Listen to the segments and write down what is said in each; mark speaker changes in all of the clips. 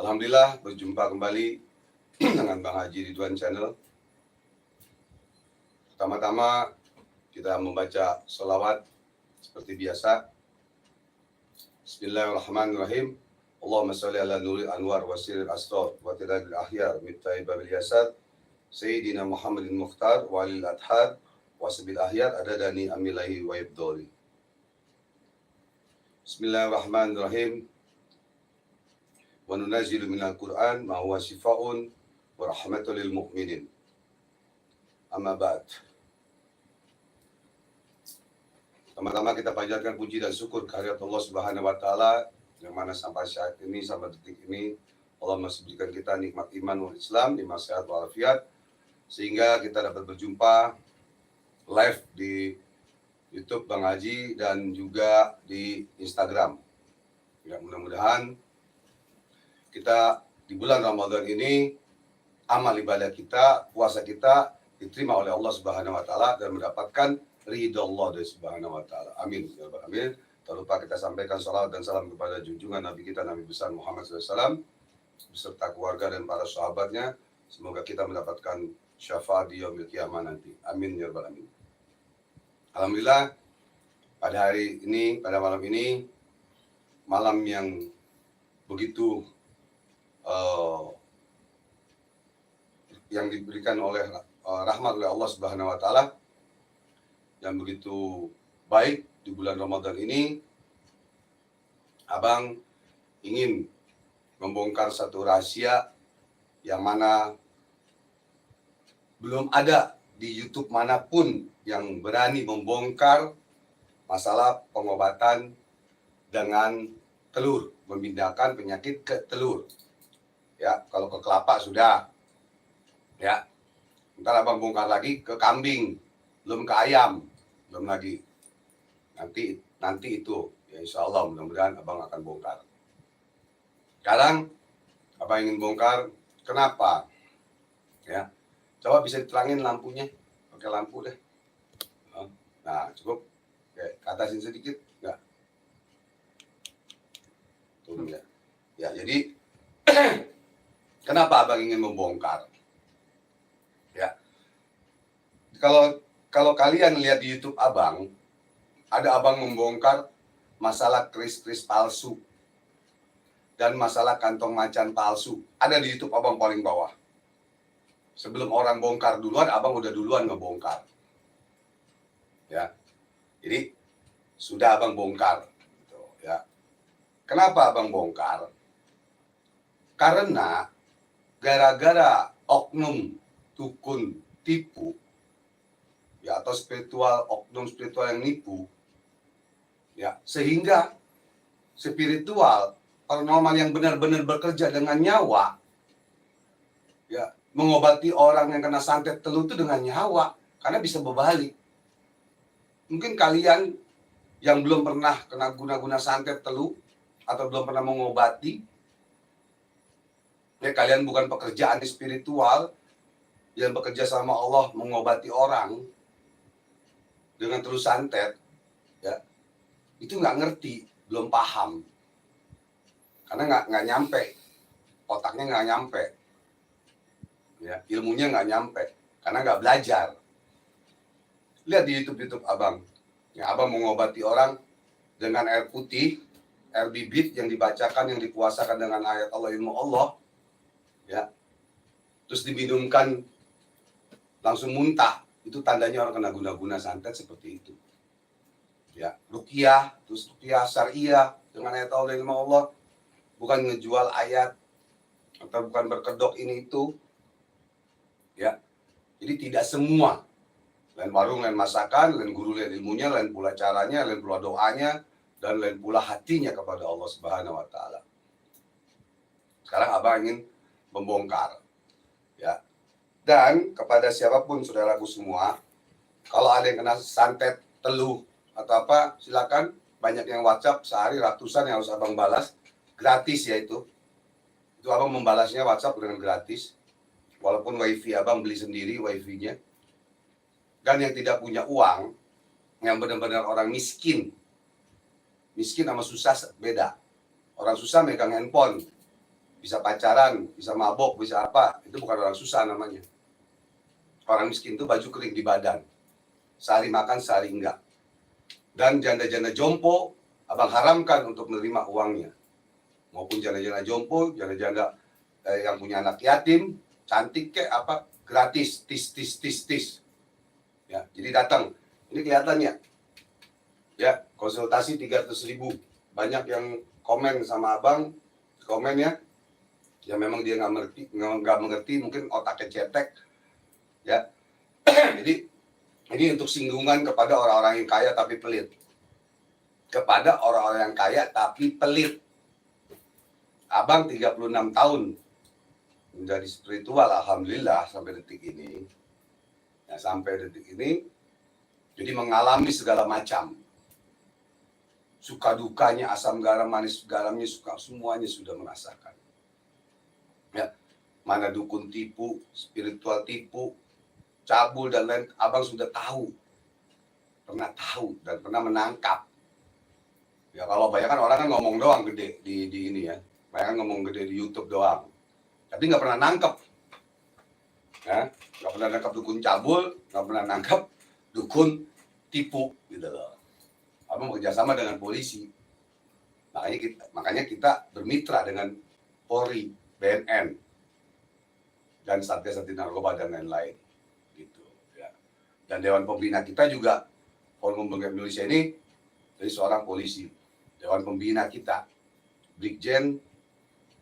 Speaker 1: Alhamdulillah berjumpa kembali dengan Bang Haji Ridwan Channel. Pertama-tama kita membaca sholawat seperti biasa. Bismillahirrahmanirrahim. Allahumma sholli ala nuril anwar wa sirril asrar wa tiradil ahyar mitta'i babil yasar Sayyidina Muhammadin Mukhtar wa alil adhar wa sabil ahyar adadani amilahi wa ibdoli. Bismillahirrahmanirrahim. Wa nunazzilu minal Qur'an ma huwa shifaa'un wa rahmatul lil mu'minin. Amma ba'd. Pertama-tama kita panjatkan puji dan syukur kehadirat Allah Subhanahu wa taala yang mana sampai saat ini, sampai detik ini Allah masih berikan kita nikmat iman wal Islam, nikmat sehat walafiat, sehingga kita dapat berjumpa live di YouTube Bang Haji dan juga di Instagram. Ya, mudah-mudahan kita di bulan Ramadan ini amal ibadah kita, puasa kita diterima oleh Allah Subhanahu wa taala dan mendapatkan ridha Allah dari Subhanahu wa taala. Amin ya rabbal alamin. Tak lupa kita sampaikan salawat dan salam kepada junjungan Nabi kita Nabi besar Muhammad SAW beserta keluarga dan para sahabatnya. Semoga kita mendapatkan syafaat di yaumil qiyamah nanti. Amin ya rabbal alamin. Alhamdulillah pada hari ini, pada malam ini, malam yang begitu yang diberikan oleh rahmat oleh Allah Subhanahu wa taala yang begitu baik di bulan Ramadan ini. Abang ingin membongkar satu rahasia yang mana belum ada di YouTube manapun yang berani membongkar masalah pengobatan dengan telur, memindahkan penyakit ke telur. Ya, kalau ke kelapa sudah. Ya. Ntar abang bongkar lagi ke kambing, belum ke ayam, belum lagi. Nanti itu, ya insya Allah mudah-mudahan abang akan bongkar. Sekarang abang ingin bongkar, kenapa? Ya, coba bisa diterangin lampunya, pakai lampu deh. Nah, cukup. Oke, ke atasin sedikit, enggak? Turun ya. Ya, jadi kenapa abang ingin membongkar? Ya, kalau kalian lihat di YouTube abang, ada abang membongkar masalah kris-kris palsu dan masalah kantong macan palsu. Ada di YouTube abang paling bawah. Sebelum orang bongkar duluan, abang udah duluan ngebongkar. Ya, jadi sudah abang bongkar. Gitu, ya. Kenapa abang bongkar? Karena gara-gara oknum dukun tipu, ya, atau oknum spiritual yang nipu, ya, sehingga spiritual paranormal yang benar-benar bekerja dengan nyawa, ya, mengobati orang yang kena santet telur itu dengan nyawa, karena bisa berbalik. Mungkin kalian yang belum pernah kena guna-guna santet telur atau belum pernah mengobati, ya, kalian bukan pekerjaan spiritual yang bekerja sama Allah mengobati orang dengan terus santet, ya, itu nggak ngerti, belum paham, karena nggak nyampe, otaknya nggak nyampe, ya, ilmunya nggak nyampe, karena nggak belajar. Lihat di YouTube abang, ya, abang mengobati orang dengan air putih, air bibit yang dibacakan, yang dikuasakan dengan ayat Allah, ilmu Allah, ya, terus diminumkan langsung muntah, itu tandanya orang kena guna-guna santet seperti itu. Ya, ruqyah, terus ruqyah syariah dengan ayat Allah, ilmu Allah, bukan ngejual ayat atau bukan berkedok ini itu. Ya, jadi tidak semua, lain warung, lain masakan, lain guru, lain ilmunya, lain pula caranya, lain pula doanya, dan lain pula hatinya kepada Allah Subhanahu wa taala. Sekarang abang ingin membongkar, ya. Dan kepada siapapun saudaraku semua, kalau ada yang kena santet teluh atau apa, silakan. Banyak yang WhatsApp, sehari ratusan yang harus abang balas, gratis ya itu. Itu abang membalasnya WhatsApp dengan gratis. Walaupun wifi abang beli sendiri wifi-nya. Dan yang tidak punya uang, yang benar-benar orang miskin. Miskin sama susah beda. Orang susah megang handphone. bisa pacaran, bisa mabok, bisa apa, itu bukan orang susah namanya. Orang miskin itu baju kering di badan, sehari makan, sehari enggak. Dan janda-janda jompo, abang haramkan untuk menerima uangnya. Maupun janda-janda jompo, janda-janda yang punya anak yatim, cantik kayak apa, gratis, tis. Ya, jadi datang, ini kelihatannya, ya konsultasi 300.000. Banyak yang komen sama abang, komennya, ya memang dia nggak mengerti, mungkin otaknya cetek, ya. Jadi ini untuk singgungan kepada orang-orang yang kaya tapi pelit. Kepada orang-orang yang kaya tapi pelit. Abang 36 tahun menjadi spiritual, alhamdulillah sampai detik ini. Ya, sampai detik ini, jadi mengalami segala macam. Suka dukanya, asam garam, manis garamnya, suka semuanya sudah merasakan. Ya, mana dukun tipu, spiritual tipu, cabul dan lain, abang sudah tahu. Pernah tahu dan pernah menangkap. Ya kalau banyak kan orang kan ngomong doang gede di ini ya. Banyak kan ngomong gede di YouTube doang. Tapi nggak pernah nangkep. Ya, nggak pernah nangkep dukun cabul, nggak pernah nangkep dukun tipu gitu loh. Abang bekerjasama dengan polisi. Makanya kita bermitra dengan Polri, BNN, dan Satgas Anti Narkoba dan lain-lain. Gitu, ya. Dan Dewan Pembina kita juga, Forum Pembina Indonesia ini dari seorang polisi. Dewan Pembina kita, Brigjen,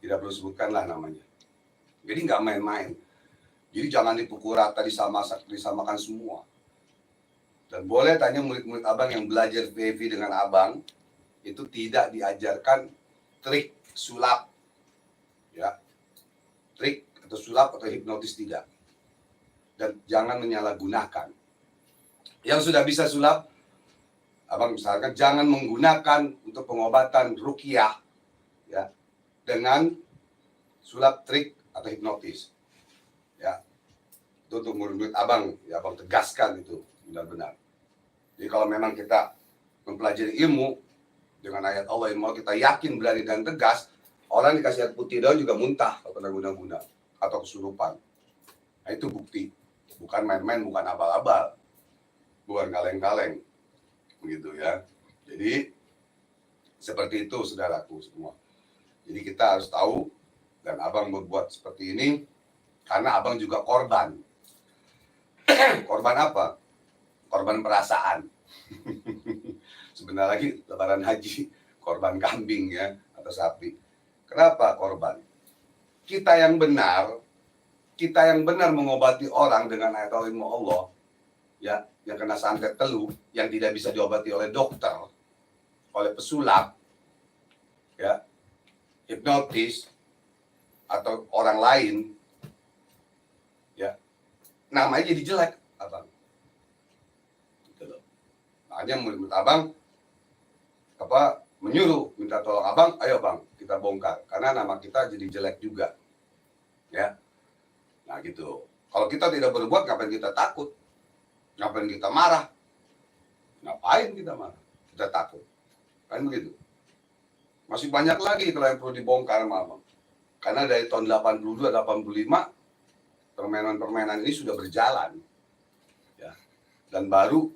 Speaker 1: tidak perlu sebutkan lah namanya. Jadi nggak main-main. Jadi jangan dipukul rata, disamakan semua. Dan boleh tanya murid-murid abang yang belajar PV dengan abang, itu tidak diajarkan trik sulap. Ya. Trik atau sulap atau hipnotis tidak. Dan jangan menyalahgunakan. Yang sudah bisa sulap, abang misalkan jangan menggunakan untuk pengobatan ruqyah ya, dengan sulap, trik atau hipnotis. Ya. Itu untuk murid-murid abang, ya abang tegaskan itu benar-benar. Jadi kalau memang kita mempelajari ilmu dengan ayat Allah yang mau kita yakin, berani dan tegas, orang dikasih air putih daun juga muntah kalau kena guna-guna atau kesurupan. Nah, itu bukti, bukan main-main, bukan abal-abal, bukan kaleng-kaleng, begitu ya. Jadi seperti itu saudaraku semua. Jadi kita harus tahu, dan abang berbuat seperti ini karena abang juga korban. Korban apa? Korban perasaan. Sebentar lagi lebaran haji, korban kambing ya atau sapi. Kenapa korban? Kita yang benar mengobati orang dengan ayat ilmu Allah, ya, yang kena santet teluh, yang tidak bisa diobati oleh dokter, oleh pesulap, ya, hipnotis atau orang lain, ya, namanya jadi jelek, abang. Makanya murid abang menyuruh minta tolong abang, ayo bang kita bongkar karena nama kita jadi jelek juga, ya. Nah gitu. Kalau kita tidak berbuat, ngapain kita takut? Ngapain kita marah? Ngapain kita marah? Kita takut, kan begitu. Masih banyak lagi kalau yang perlu dibongkar sama abang. Karena dari tahun 82-85 permainan-permainan ini sudah berjalan, ya. Dan baru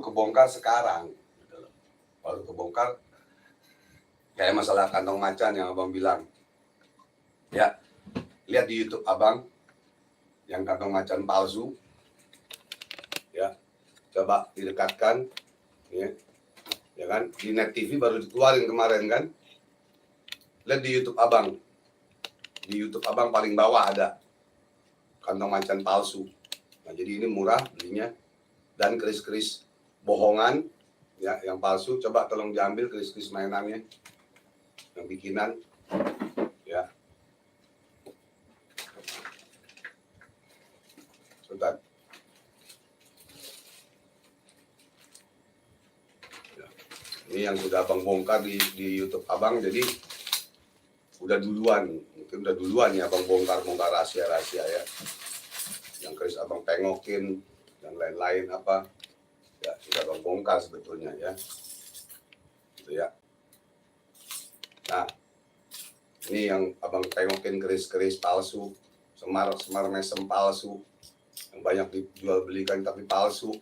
Speaker 1: kebongkar sekarang, baru kebongkar. Kayak masalah kantong macan yang abang bilang, ya, lihat di YouTube abang yang kantong macan palsu, ya, coba didekatkan, ya kan, di Net TV baru dikeluarin kemarin kan, lihat di YouTube abang paling bawah ada kantong macan palsu. Nah jadi ini murah belinya, dan keris-keris bohongan, ya, yang palsu, coba tolong diambil keris-keris mainannya, yang bikinan, ya. Sebentar. Ya. Ini yang sudah abang bongkar di YouTube abang, jadi udah duluan ya abang bongkar rahasia-rahasia ya. Yang keris abang pengokin dan lain-lain apa, ya sudah abang bongkar sebetulnya ya. Gitu ya. Nah, Ini yang abang tengokin keris-keris palsu, semar mesem palsu, yang banyak dijual belikan tapi palsu,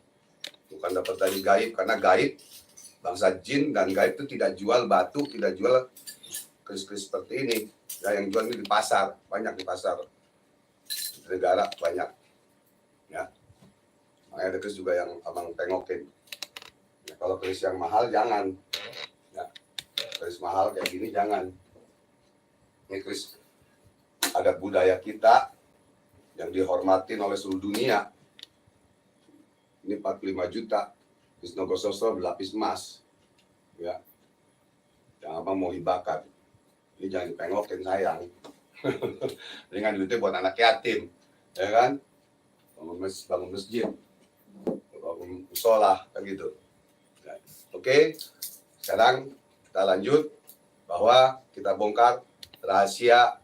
Speaker 1: bukan dapat dari gaib, karena gaib bangsa jin dan gaib itu tidak jual batu, tidak jual keris-keris seperti ini. Ya, yang jual ini di pasar, banyak di pasar di negara banyak. Ya, makanya ada keris juga yang abang tengokin. Ya, kalau keris yang mahal jangan. Ya, keris mahal kayak gini jangan. Ini keris adat budaya kita yang dihormatin oleh seluruh dunia. Ini 45 juta. Keris Nogososro berlapis emas. Ya, yang abang mau hibahkan. Ini jangan dipengokin sayang. Dengan duitnya buat anak yatim, ya kan? Bangun masjid, bangun musola, kan gitu. Ya. Oke, sekarang kita lanjut bahwa kita bongkar rahasia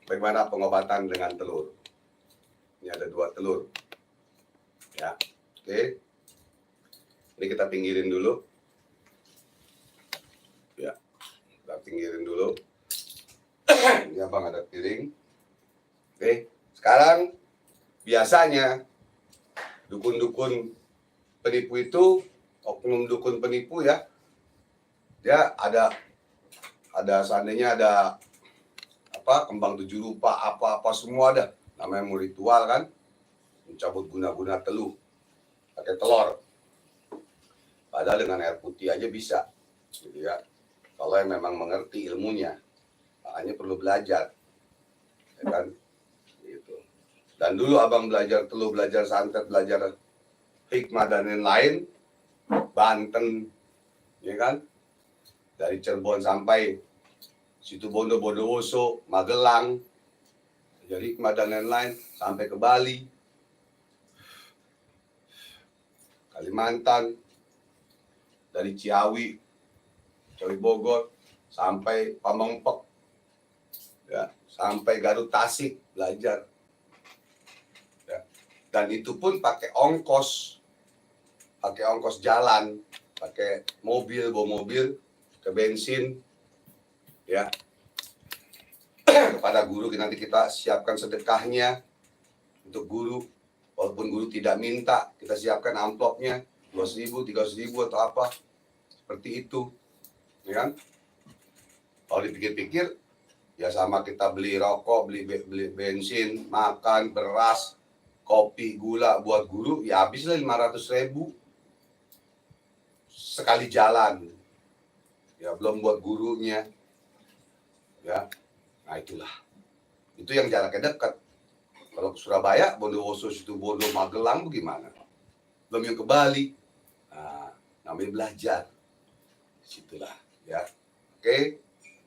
Speaker 1: bagaimana pengobatan dengan telur. Ini ada 2 telur, ya. Oke, ini kita pinggirin dulu. Ya, kita pinggirin dulu. Ini abang ada piring. Oke, sekarang biasanya dukun-dukun penipu itu, oknum dukun penipu ya, dia ada seandainya ada apa kembang 7 rupa, apa semua ada, namanya mau ritual kan, mencabut guna-guna teluh pakai telur, padahal dengan air putih aja bisa, gitu ya, kalau yang memang mengerti ilmunya. Makanya perlu belajar, ya kan, gitu. Dan dulu abang belajar teluh, belajar santet, belajar hikmah dan lain-lain, Banten, ya kan, dari Cirebon sampai Situbondo, Bondowoso, Magelang, belajar hikmah dan lain-lain, sampai ke Bali, Kalimantan, dari Ciawi Bogor, sampai Pamengpek, ya, sampai Garut Tasik belajar. Ya. Dan itu pun pakai ongkos jalan, pakai mobil, bawa mobil ke bensin, ya. Kepada guru nanti kita siapkan sedekahnya untuk guru, walaupun guru tidak minta, kita siapkan amplopnya 2.000, 3.000 atau apa, seperti itu, ya kan? Kalau dipikir-pikir, ya sama kita beli rokok, beli bensin, makan, beras, kopi, gula buat guru, ya habislah 500.000 sekali jalan. Ya belum buat gurunya. Ya, nah itulah. Itu yang jaraknya dekat. Kalau ke Surabaya, Bondowoso, Situbondo, Magelang, bagaimana? Belum yang ke Bali. Nah, namanya belajar. Situlah, ya. Oke,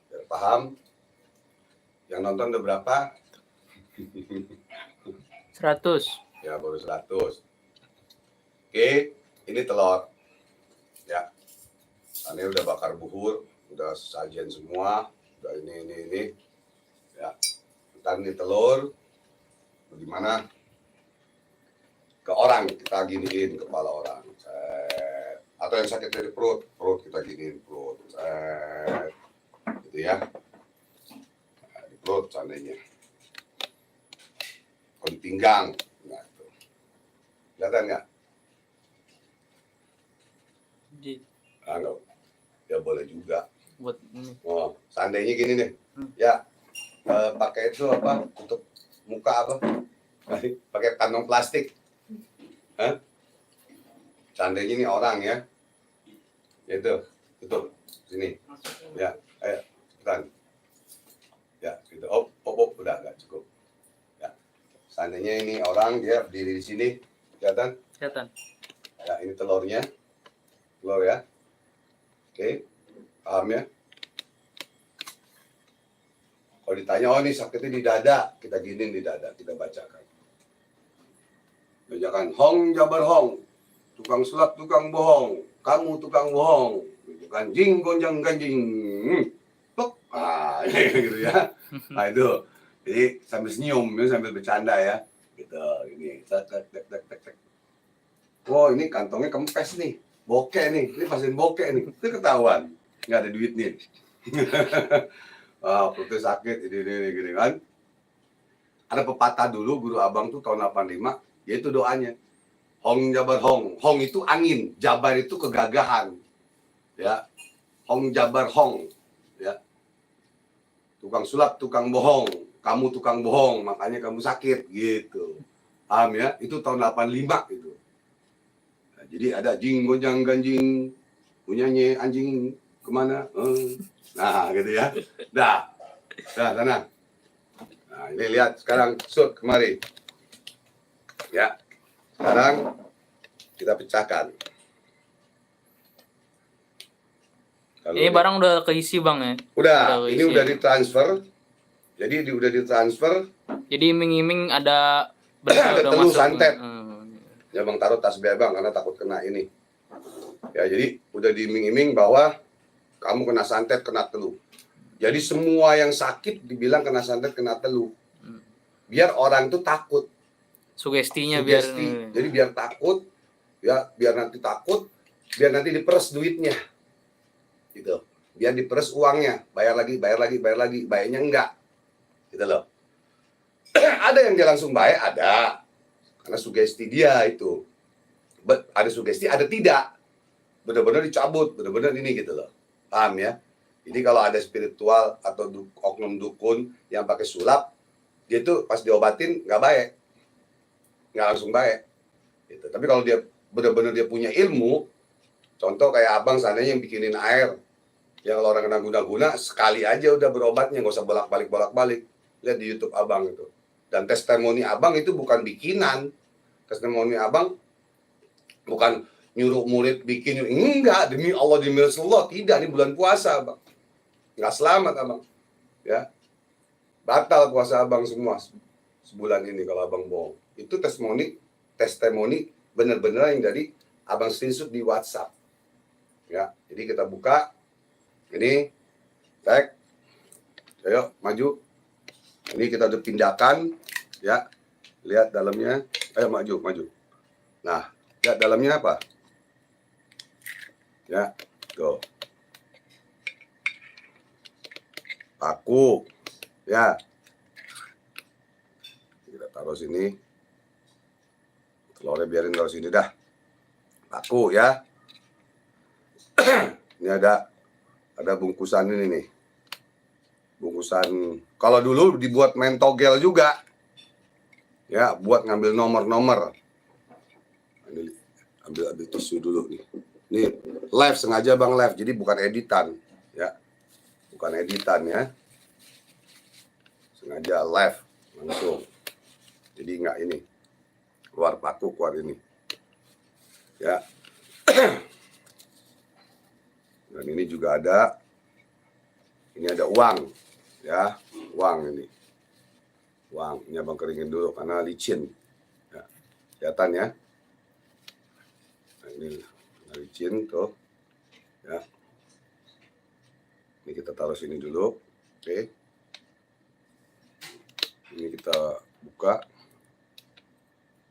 Speaker 1: biar paham. Yang nonton udah berapa?
Speaker 2: 100.
Speaker 1: Ya, baru 100. Oke, ini telur. Ya, ini udah bakar buhur, udah sajian semua, udah ini. Ya, ntar ini telur, bagaimana? Ke orang kita giniin kepala orang, atau yang sakit dari perut kita giniin perut, gitu ya. Nah, di perut seandainya. Kalau di pinggang, nah itu. Kelihatan nggak? Enggak. Ya boleh juga.
Speaker 2: Buat ini.
Speaker 1: Oh, seandainya gini nih, ya pakai itu apa untuk muka apa? Pakai kantong plastik. Hah? Seandainya ini orang ya, itu sini. Ya, ayo, cepetan. Ya, gitu. Oh, udah nggak cukup. Ya, seandainya ini orang dia berdiri di sini, kelihatan?
Speaker 2: Kelihatan.
Speaker 1: Ya, ini telur ya. Oke, paham ya? Kalau ditanya, oh ini sakitnya di dada, kita giniin di dada, kita bacakan. Bacakan, Hong Jabar Hong, tukang sulap, tukang bohong, kamu tukang bohong, ganjing gonjang ganjing, plok, gitu ya. Nah itu, jadi sambil senyum, sambil bercanda ya, gitu, ini, tek. Oh ini kantongnya kempes nih, bokeh nih, ini pasien bokeh nih, itu ketahuan, nggak ada duit nih. Perutnya sakit, ini gini kan. Ada pepatah dulu guru abang tuh tahun 85, yaitu doanya. Hong Jabar Hong. Hong itu angin, Jabar itu kegagahan. Ya. Hong Jabar Hong. Ya. Tukang sulap, tukang bohong. Kamu tukang bohong, makanya kamu sakit gitu. Paham ya? Itu tahun 85 itu. Nah, jadi ada jing gonjang ganjing, punyanya anjing kemana? Nah, gitu ya. Dah, tenang. Nah, ini lihat sekarang shoot kemari. Ya. Sekarang kita pecahkan. Kalau
Speaker 2: ini barang udah keisi bang ya?
Speaker 1: Udah ini udah ditransfer. Jadi udah ditransfer.
Speaker 2: Jadi iming-iming ada
Speaker 1: ada telur santet. Ya bang taruh tas bang karena takut kena ini. Ya jadi udah diiming-iming bahwa kamu kena santet, kena telu. Jadi semua yang sakit dibilang kena santet, kena telu. Biar orang tuh takut.
Speaker 2: Sugestinya
Speaker 1: biar.
Speaker 2: Jadi
Speaker 1: biar takut, ya biar nanti takut, biar nanti diperes duitnya. Gitu. Biar diperes uangnya, bayar lagi, bayarnya enggak. Gitu loh. Ada yang dia langsung bayar, ada. Karena sugesti dia itu. Ada sugesti, ada tidak. Benar-benar dicabut, benar-benar ini gitu loh. Paham ya? Jadi kalau ada spiritual atau oknum dukun yang pakai sulap, dia tuh pas diobatin nggak baik. Nggak langsung baik. Gitu. Tapi kalau dia benar-benar dia punya ilmu, contoh kayak abang seandainya yang bikinin air, yang kalau orang kena guna-guna, sekali aja udah berobatnya, nggak usah bolak-balik. Lihat di YouTube abang itu. Dan testimoni abang itu bukan bikinan. Testimoni abang bukan nyuruh murid bikin, enggak, demi Allah, demi Rasulullah, tidak, ini bulan puasa abang. Nggak selamat abang. Ya. Batal puasa abang semua sebulan ini kalau abang bohong. Itu testimoni benar-benar yang dari abang screenshot di WhatsApp. Ya, jadi kita buka. Ini tag. Ayo maju. Ini kita udah pindahkan, ya. Lihat dalamnya. Ayo maju. Nah, lihat dalamnya apa? Ya, tuh. Paku. Ya. Kita taruh sini. Telurnya biarin taruh sini dah. Paku ya. Ini ada bungkusan ini nih. Bungkusan. Kalau dulu dibuat main togel juga. Ya, buat ngambil nomor-nomor. Ini ambil tisu dulu nih. Ini live sengaja bang, live. Jadi bukan editan, ya. Bukan editan ya. Sengaja live langsung. Jadi nggak ini. Keluar paku, keluar ini. Ya. Dan ini juga ada. Ini ada uang, ya, uang ini. Uang, ini abang keringin dulu karena licin. Ya. Kelihatan ya. Nah, ini licin tuh. Ya. Ini kita taruh sini dulu. Oke. Ini kita buka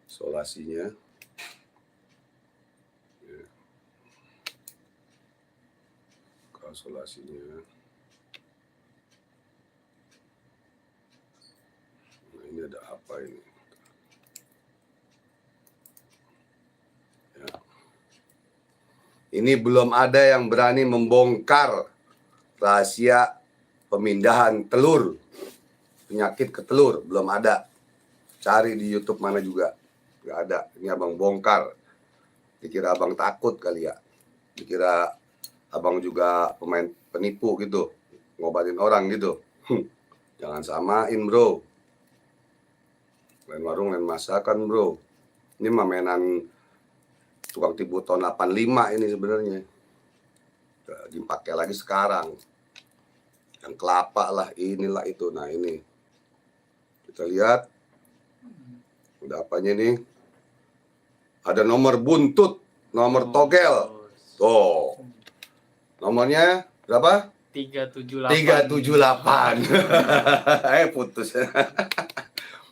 Speaker 1: isolasinya. Ya. Buka isolasinya. Nah, ini ada apa ini? Ya. Ini belum ada yang berani membongkar rahasia pemindahan telur. Penyakit ke telur, belum ada. Cari di YouTube mana juga. Nggak ada. Ini abang bongkar. Dikira abang takut kali ya. Dikira abang juga pemain penipu gitu. Ngobatin orang gitu. Jangan samain bro. Lain warung, lain masakan bro. Ini mah mainan tukang tipu tahun 85 ini sebenarnya. Dipakai lagi sekarang. Yang kelapa lah, inilah itu. Nah ini. Kita lihat. Udah apanya nih? Ada nomor buntut, nomor togel. Tuh. Nomornya berapa?
Speaker 2: 378.
Speaker 1: 378. Putus.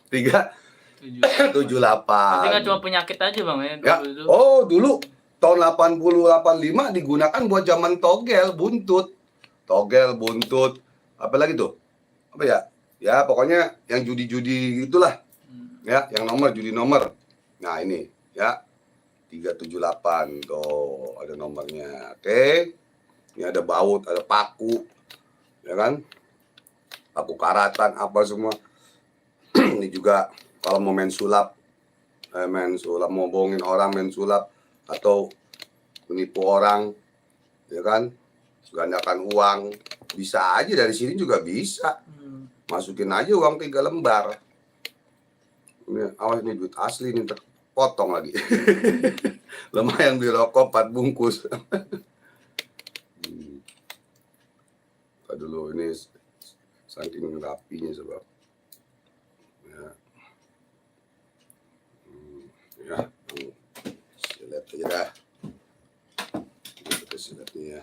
Speaker 1: 378.
Speaker 2: Tapi nggak cuma penyakit aja bang ya.
Speaker 1: Ya. Oh dulu tahun 80-85 digunakan buat zaman togel buntut. togel, buntut, apa lagi tuh? Apa ya? Ya pokoknya yang judi-judi itulah. Ya, yang nomor judi nomor. Nah, ini ya 378 tuh ada nomornya. Oke. Ini ada baut, ada paku. Ya kan? Paku karatan apa semua. Ini juga kalau mau main sulap, mau bohongin orang, main sulap atau menipu orang, ya kan, gandakan uang, bisa aja dari sini juga bisa. Masukin aja uang 3 lembar. Ini awas, ini duit asli nih, terpotong lagi. Lumayan beli rokok 4 bungkus. Dulu ini saking rapinya sebab ya. Ya, silet aja dah. Kita siletnya ya.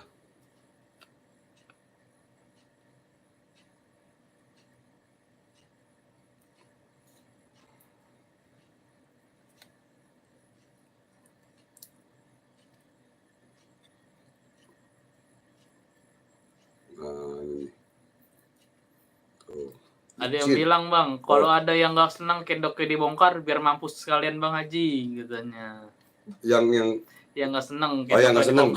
Speaker 1: Nah, ini. Tuh.
Speaker 2: Ada yang
Speaker 1: Cip.
Speaker 2: bilang bang, kalau ada yang nggak senang kedoknya dibongkar biar mampus sekalian bang Haji katanya.
Speaker 1: Yang
Speaker 2: nggak senang.
Speaker 1: Oh, yang nggak seneng,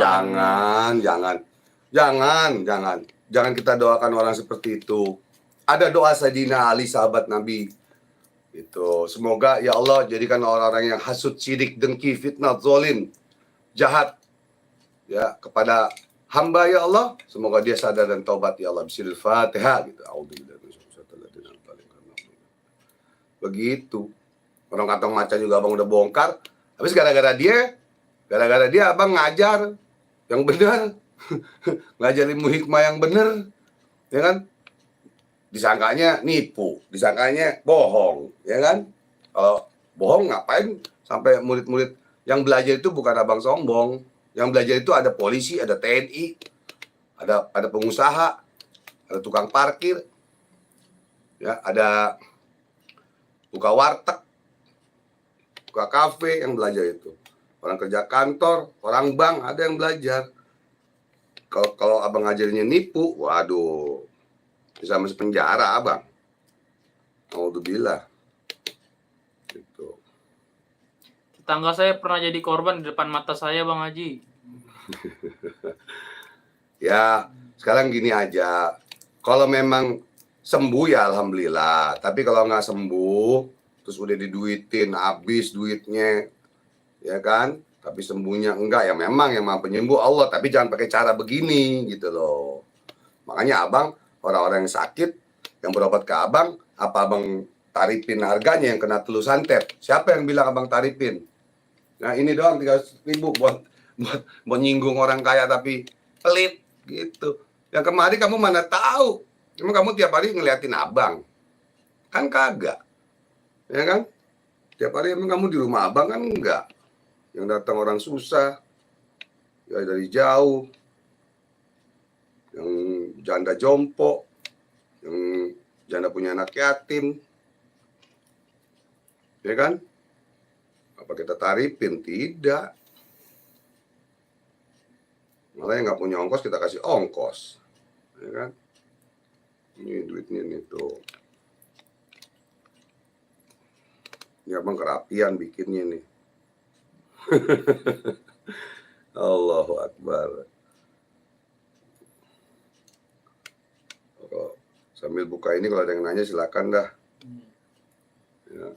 Speaker 1: jangan kita doakan orang seperti itu. Ada doa Sayyidina Ali sahabat Nabi itu, semoga ya Allah jadikan orang-orang yang hasut, syirik, dengki, fitnah, zalim, jahat ya kepada hamba ya Allah, semoga dia sadar dan taubat ya Allah. Bismillahirrahmanirrahim gitu. Begitu. Orang kantong macan juga abang udah bongkar. Habis gara-gara dia abang ngajar yang benar. Ngajar ilmu hikmah yang benar. Ya kan? Disangkanya nipu, disangkanya bohong, ya kan? Kalau bohong ngapain sampai murid-murid yang belajar itu bukan abang sombong. Yang belajar itu ada polisi, ada TNI, ada pengusaha, ada tukang parkir. Ya, ada buka warteg, buka kafe yang belajar itu. Orang kerja kantor, orang bank ada yang belajar. Kalau abang ngajarinnya nipu, waduh, bisa masuk penjara abang. Alhamdulillah. Gitu.
Speaker 2: Tetangga saya pernah jadi korban di depan mata saya bang Haji.
Speaker 1: Ya, sekarang gini aja. Kalau memang sembuh ya alhamdulillah. Tapi kalau nggak sembuh, terus udah diduitin, habis duitnya, ya kan? Tapi sembuhnya enggak, ya memang yang maha penyembuh Allah. Tapi jangan pakai cara begini gitu loh. Makanya abang, orang-orang yang sakit, yang berobat ke abang, apa abang tarifin harganya yang kena telu santet? Siapa yang bilang abang tarifin? Nah ini doang 300.000 buat nyinggung orang kaya tapi pelit gitu. Yang kemarin kamu mana tahu? Emang kamu tiap hari ngeliatin abang? Kan kagak. Ya kan? Tiap hari emang kamu di rumah abang kan enggak. Yang datang orang susah, ya dari jauh, yang janda jompo, yang janda punya anak yatim, ya kan? Apa kita tarifin? Tidak. Malah yang nggak punya ongkos kita kasih ongkos, ya kan? Ini duitnya nih tuh. Ini abang kerapian bikinnya nih. Allahu Akbar. Kalau sambil buka ini kalau ada yang nanya silakan dah. Ya.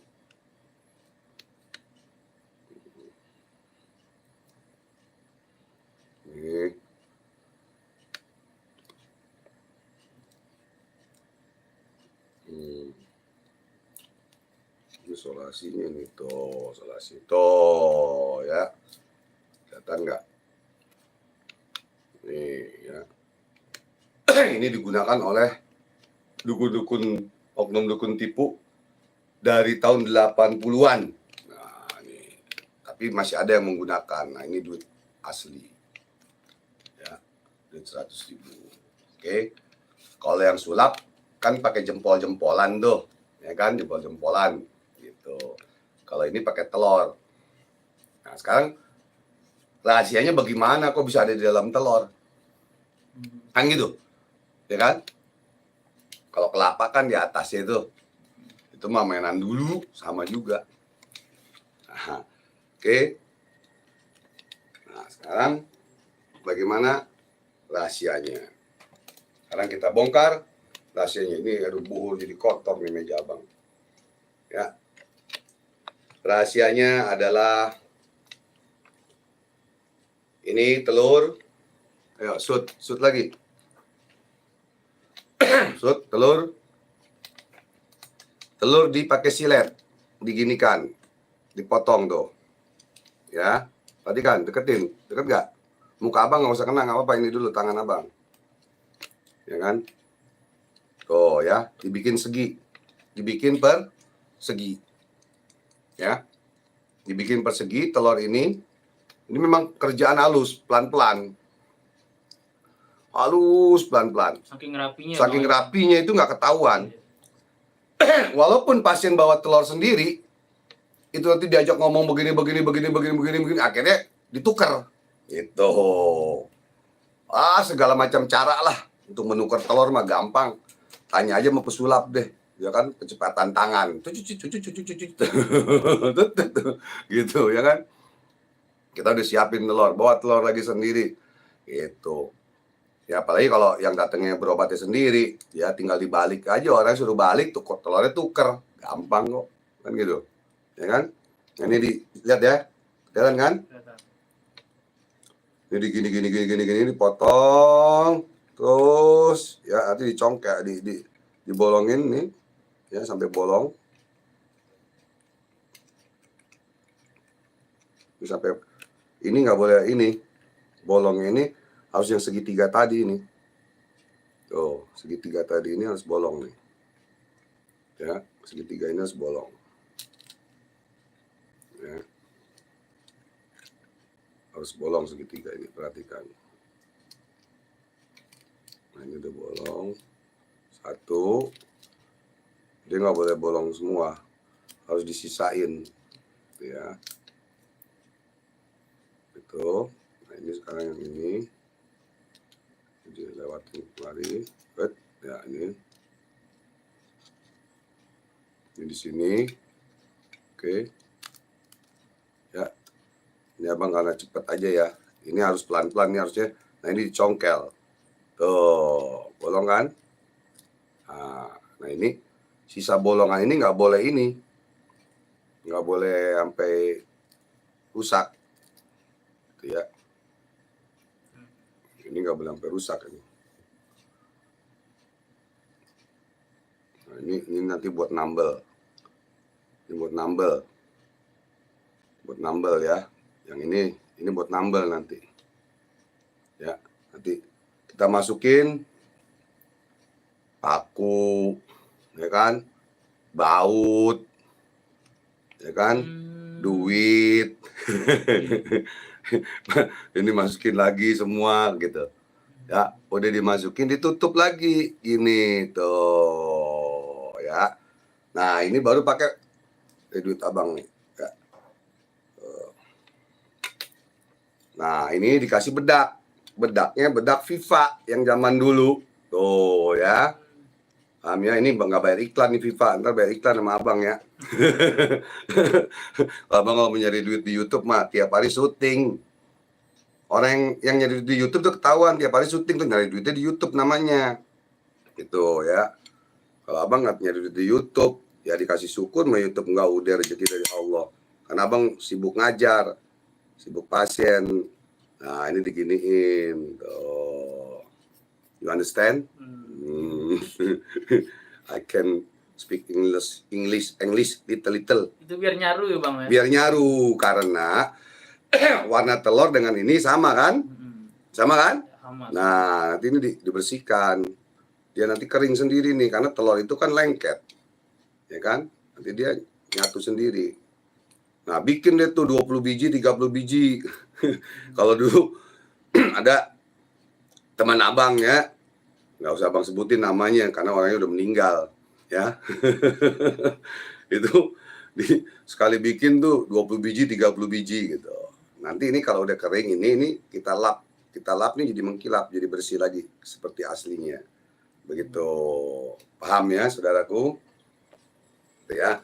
Speaker 1: Ini. Ini solasinya nih tuh, solasi tuh ya. Kelihatan nggak? Nih ya. Ini digunakan oleh dukun-dukun, oknum dukun tipu dari tahun 80-an. Nah, ini. Tapi masih ada yang menggunakan. Nah, ini duit asli. Ya, duit 100.000. Oke. Kalau yang sulap kan pakai jempol-jempolan tuh, ya kan, jempol-jempolan gitu. Kalau ini pakai telur. Nah, sekarang rahasianya bagaimana kok bisa ada di dalam telur? Kan gitu. ya kan? Kalau kelapa kan di atasnya itu mah mainan dulu sama juga. Nah, oke. Nah, sekarang bagaimana rahasianya? Sekarang kita bongkar rahasianya. Ini aduh buhur jadi kotor nih meja abang. Ya. Rahasianya adalah ini telur. Ayo, shoot lagi. Shoot telur. Telur dipakai silet, diginikan, dipotong tuh. Ya. Perhatikan, deketin. Deket nggak? Muka abang nggak usah kena, nggak apa-apa, ini dulu tangan abang. Ya kan? Tuh ya, dibikin segi. Dibikin persegi. Ya. Dibikin persegi telur ini. Ini memang kerjaan halus, pelan-pelan. Halus, pelan-pelan.
Speaker 2: Saking rapinya.
Speaker 1: Saking rapinya itu nggak ketahuan. Walaupun pasien bawa telur sendiri, itu nanti diajak ngomong begini, akhirnya ditukar. Gitu. Segala macam cara lah untuk menukar telur mah gampang. Tanya aja sama pesulap deh, ya kan, kecepatan tangan. Gitu ya kan. Kita udah siapin telur, bawa telur lagi sendiri. Gitu. Ya apalagi kalau yang datangnya berobatnya sendiri, ya tinggal dibalik aja, orang suruh balik tuh telurnya tuker, gampang kok, kan gitu, ya kan? Ini dilihat ya, kelihatan kan? Ini gini dipotong, terus ya nanti dicongkel, dibolongin nih, ya sampai bolong, ini sampai ini nggak boleh ini, bolongnya ini harus yang segitiga tadi ini. Tuh, segitiga tadi ini harus bolong nih. Ya, segitiga ini harus bolong. Ya. Harus bolong segitiga ini, perhatikan. Nah, ini udah bolong. Satu. Dia nggak boleh bolong semua. Harus disisain. Ya. Itu. Nah, ini sekarang yang ini. Lewatin kemari, ya ini di sini, oke, ya, ini abang karena cepet aja ya, ini harus pelan-pelan nih harusnya, nah ini dicongkel, tuh, bolong kan, nah ini sisa bolongan ini nggak boleh nggak boleh sampai rusak, gitu ya. Ini nggak boleh sampai rusak ini. Nah, ini nanti buat nambel. Ini buat nambel. Buat nambel ya. Yang ini buat nambel nanti. Ya, nanti kita masukin paku, ya kan? Baut, ya kan? Duit. Ini masukin lagi semua gitu ya, udah dimasukin ditutup lagi gini tuh ya. Nah ini baru pakai duit abang nih ya. Nah ini dikasih bedaknya bedak FIFA yang zaman dulu tuh ya. Ya ini nggak bayar iklan nih FIFA, ntar bayar iklan sama abang ya. Abang kalau mencari duit di YouTube mah tiap hari syuting. Orang yang nyari duit di YouTube tuh ketahuan tiap hari syuting tuh nyari duitnya di YouTube namanya. Gitu ya. Kalau abang nggak nyari duit di YouTube, ya dikasih syukur sama YouTube, nggak udah rezeki dari Allah. Karena abang sibuk ngajar, sibuk pasien. Nah ini diginiin. Tuh. You understand? I can speak English little.
Speaker 2: Itu biar nyaru ya bang ya?
Speaker 1: Biar nyaru, karena warna telur dengan ini sama kan? Sama kan?
Speaker 2: Sama.
Speaker 1: Nah nanti ini dibersihkan. Dia nanti kering sendiri nih, karena telur itu kan lengket. Ya kan? Nanti dia nyatu sendiri. Nah bikin deh tuh 20 biji, 30 biji. Kalau dulu ada teman abang ya, nggak usah abang sebutin namanya karena orangnya udah meninggal ya. Itu sekali bikin tuh 20 biji 30 biji gitu. Nanti ini kalau udah kering ini kita lap nih jadi mengkilap, jadi bersih lagi seperti aslinya. Begitu. Paham ya, saudaraku? Gitu ya.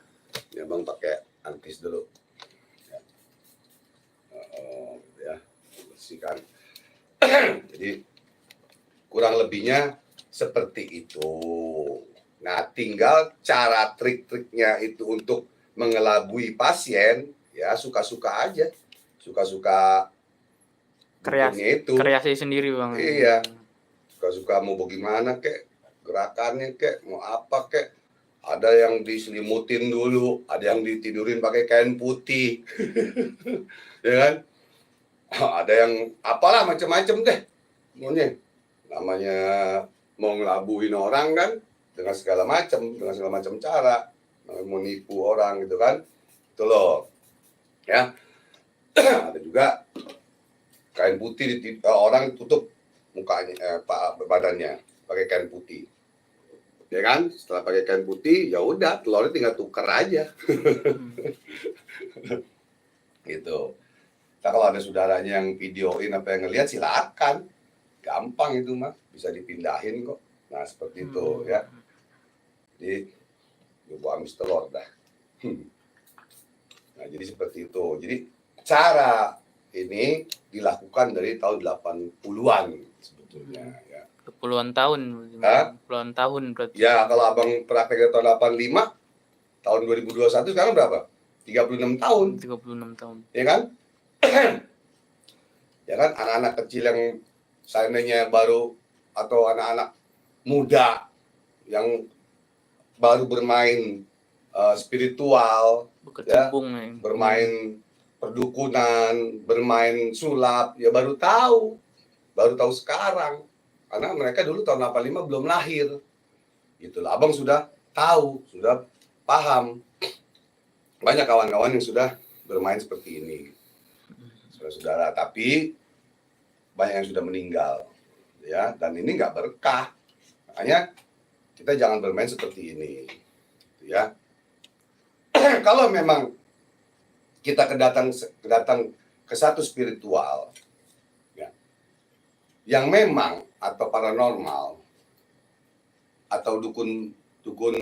Speaker 1: Ya Bang pakai antis dulu. Ya. Gitu ya. Bersihkan. Jadi kurang lebihnya seperti itu. Nah, tinggal cara trik-triknya itu untuk mengelabui pasien, ya suka-suka aja. Suka-suka dukunnya itu.
Speaker 2: Kreasi sendiri Bang.
Speaker 1: Iya. Suka-suka mau bagaimana kek, gerakannya kek, mau apa kek. Ada yang diselimutin dulu, ada yang ditidurin pakai kain putih. Ya kan? Ada yang apalah macam-macam deh. Maunya namanya mau ngelabuin orang kan dengan segala macam cara, mau nipu orang gitu kan. Itu loh. Ya. Ada juga kain putih orang tutup mukanya badannya pakai kain putih. Ya kan? Setelah pakai kain putih, ya udah telurnya tinggal tuker aja. Gitu. Nah, kalau ada saudaranya yang videoin apa yang ngelihat silakan. Gampang itu mah, bisa dipindahin kok. Nah, seperti itu ya. Jadi gua amis telur dah. Nah, jadi seperti itu. Jadi cara ini dilakukan dari tahun 80-an sebetulnya ya.
Speaker 2: Puluhan tahun.
Speaker 1: Hah?
Speaker 2: Puluhan tahun berarti.
Speaker 1: Ya, kalau Abang praktek tahun 85, tahun 2021 sekarang berapa? 36 tahun.
Speaker 2: 36 tahun.
Speaker 1: Ya kan? Ya kan, anak-anak kecil yang seandainya baru atau anak-anak muda yang baru bermain spiritual,
Speaker 2: Berkecimpung ya,
Speaker 1: bermain perdukunan, bermain sulap, ya baru tahu sekarang. Karena mereka dulu tahun 85 belum lahir. Gitulah. Abang sudah tahu, sudah paham. Banyak kawan-kawan yang sudah bermain seperti ini. Saudara-saudara, tapi banyak yang sudah meninggal. Ya, dan ini nggak berkah. Makanya kita jangan bermain seperti ini. Ya. Kalau memang kita kedatang ke satu spiritual ya, yang memang atau paranormal atau dukun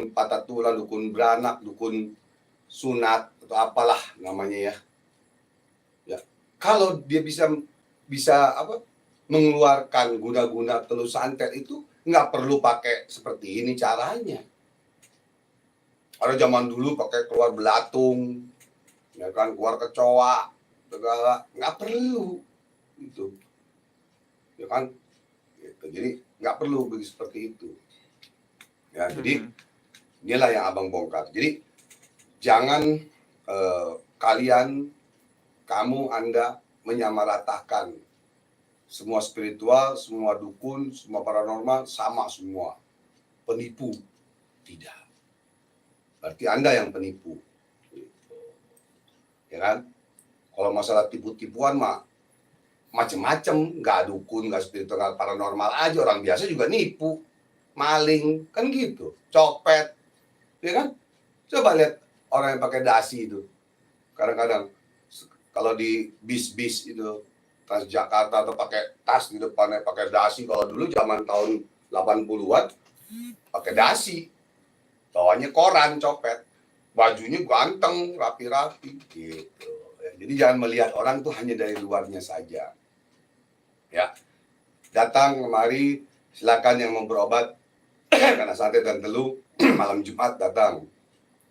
Speaker 1: patah tulang, dukun beranak, dukun sunat atau apalah namanya ya. Ya, kalau dia bisa mengeluarkan guna-guna telur santet itu nggak perlu pakai seperti ini caranya. Ada zaman dulu pakai keluar belatung, ya kan, keluar kecoa, segala nggak perlu itu, ya kan, gitu. Jadi nggak perlu begitu seperti itu, ya. Jadi inilah yang abang bongkar. Jadi jangan Anda menyamaratakan semua spiritual, semua dukun, semua paranormal sama semua penipu, tidak. Berarti Anda yang penipu. Ya kan? Kalau masalah tipu-tipuan mah macem-macem, nggak dukun, nggak spiritual, nggak paranormal aja, orang biasa juga nipu, maling, kan gitu, copet, ya kan? Coba lihat orang yang pakai dasi itu, kadang-kadang kalau di bis-bis itu Transjakarta atau pakai tas di depannya pakai dasi. Kalau dulu zaman tahun 80-an pakai dasi, bawahnya koran, copet, bajunya ganteng, rapi-rapi gitu. Jadi jangan melihat orang tuh hanya dari luarnya saja. Ya, datang kemari, silakan yang mau berobat karena santet dan teluh malam Jumat datang.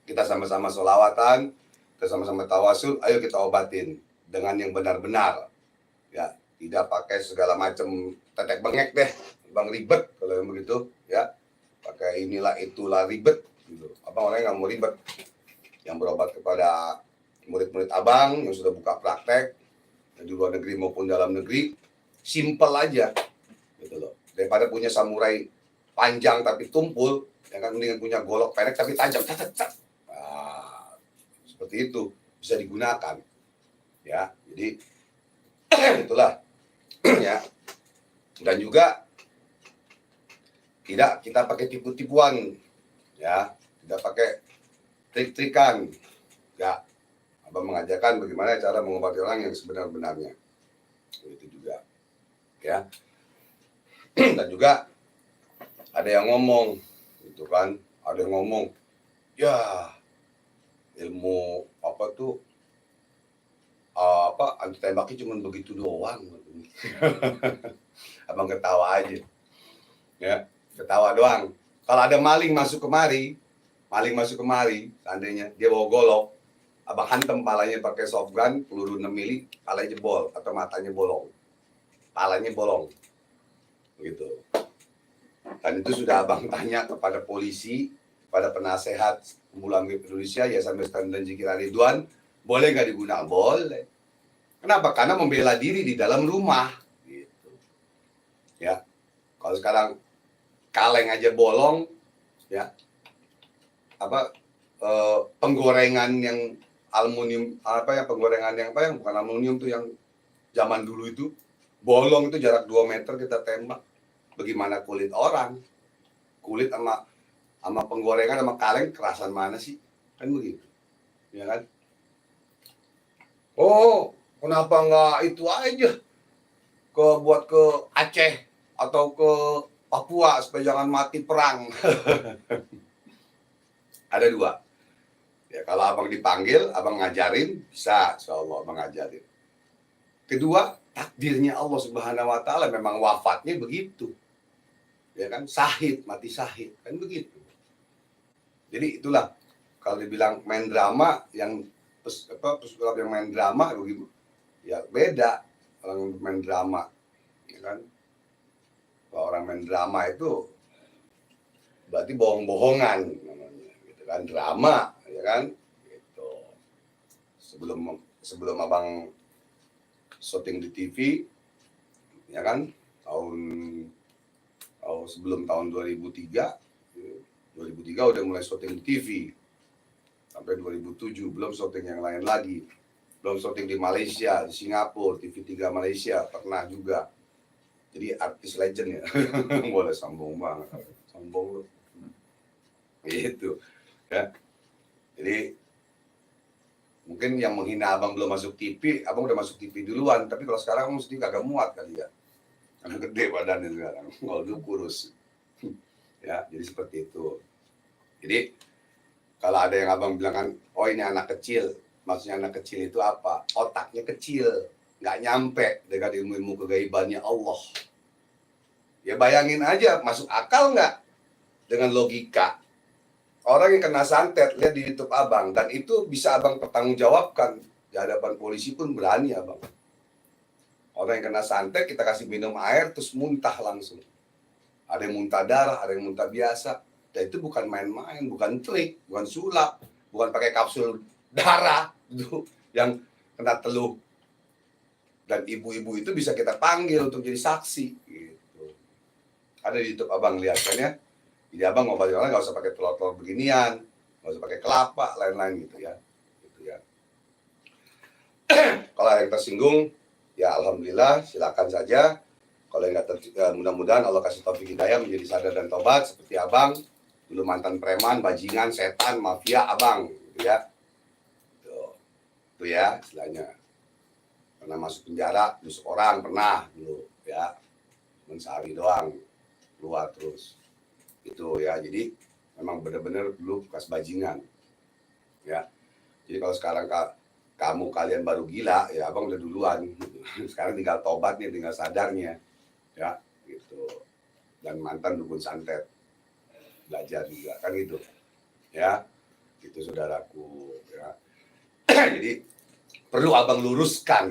Speaker 1: Kita sama-sama sholawatan, kita sama-sama tawasul, ayo kita obatin dengan yang benar-benar. Ya, tidak pakai segala macam tetek bengek deh, bang, ribet kalau yang begitu, ya. Pakai inilah itulah ribet gitu. Abang orangnya nggak mau ribet. Yang berobat kepada murid-murid abang yang sudah buka praktek di luar negeri maupun dalam negeri, simple aja gitu loh. Daripada punya samurai panjang tapi tumpul, ya kan, mendingan punya golok pendek tapi tajam. Nah, seperti itu bisa digunakan, ya. Jadi itulah ya. Dan juga tidak kita pakai tipu-tipuan, ya, tidak pakai trik-trikan, ya. Abang mengajarkan bagaimana cara mengobati orang yang sebenar-benarnya, itu juga, ya. Dan juga ada yang ngomong gitu kan, ada yang ngomong, ya ilmu apa tuh anti tembaknya cuma begitu doang. Abang ketawa aja, ya ketawa doang. Kalau ada maling masuk kemari, seandainya dia bawa golok, abang hantam palanya pakai soft gun, peluru 6 mili, palanya jebol atau matanya bolong, palanya bolong, gitu. Dan itu sudah abang tanya kepada polisi, pada penasehat Pemuda Indonesia, ya sampai dan Zikir Ridwan, boleh nggak digunakan? Boleh. Kenapa? Karena membela diri di dalam rumah. Gitu. Ya, kalau sekarang kaleng aja bolong, ya penggorengan yang aluminium bukan aluminium tuh yang zaman dulu itu bolong itu jarak 2 meter kita tembak. Bagaimana kulit orang? Kulit sama penggorengan sama kaleng kerasan mana sih? Kan begitu. Ya kan? Oh, kenapa nggak itu aja buat ke Aceh atau ke Papua supaya jangan mati perang? Ada 2. Ya, kalau abang dipanggil, abang ngajarin, bisa, insya Allah abang ngajarin. Kedua, takdirnya Allah Subhanahu Wa Taala memang wafatnya begitu, ya kan, syahid, mati syahid, kan begitu. Jadi itulah kalau dibilang main drama, yang pesulap yang main drama begitu, ya beda orang main drama, ya kan. Kalau orang main drama itu berarti bohong-bohongan namanya, gitu kan, drama, ya kan. Gitu. Sebelum abang syuting di TV, ya kan, sebelum tahun 2003 udah mulai syuting di TV sampai 2007, belum syuting yang lain lagi, belum syuting di Malaysia, di Singapura, TV3 Malaysia pernah juga. Jadi artis legend ya. Boleh sombong banget, sombong lu gitu ya. Jadi mungkin yang menghina abang belum masuk TV, abang udah masuk TV duluan. Tapi kalau sekarang mesti kagak muat kali ya, karena gede badannya sekarang. Kalau dulu kurus. Ya, jadi seperti itu. Jadi kalau ada yang abang bilang kan, oh ini anak kecil. Maksudnya anak kecil itu apa? Otaknya kecil, nggak nyampe dengan ilmu-ilmu kegaibannya Allah. Ya bayangin aja, masuk akal nggak dengan logika? Orang yang kena santet, lihat di YouTube abang, dan itu bisa abang pertanggungjawabkan di hadapan polisi pun berani abang. Orang yang kena santet, kita kasih minum air, terus muntah langsung. Ada yang muntah darah, ada yang muntah biasa. Dan itu bukan main-main, bukan trik, bukan sulap, bukan pakai kapsul darah itu yang kena teluh. Dan ibu-ibu itu bisa kita panggil untuk jadi saksi. Gitu. Ada di YouTube abang, lihat kan ya. Jadi abang ngobatin orang nggak usah pakai telur-telur beginian, nggak usah pakai kelapa, lain-lain gitu ya. Gitu ya. Kalau yang tersinggung, ya alhamdulillah, silakan saja. Kalau yang nggak, mudah-mudahan Allah kasih taufik hidayah menjadi sadar dan tobat seperti abang. Dulu mantan preman, bajingan, setan, mafia, abang, gitu ya. Itu ya istilahnya. Pernah masuk penjara, tusuk orang pernah dulu ya. Mensari doang, keluar terus. Itu ya, jadi memang benar-benar dulu bekas bajingan ya. Jadi kalau sekarang kalian baru gila ya, abang udah duluan gitu. Sekarang tinggal tobatnya, tinggal sadarnya ya gitu. Dan mantan dukun santet, belajar juga kan gitu ya, itu saudaraku ya. Jadi perlu abang luruskan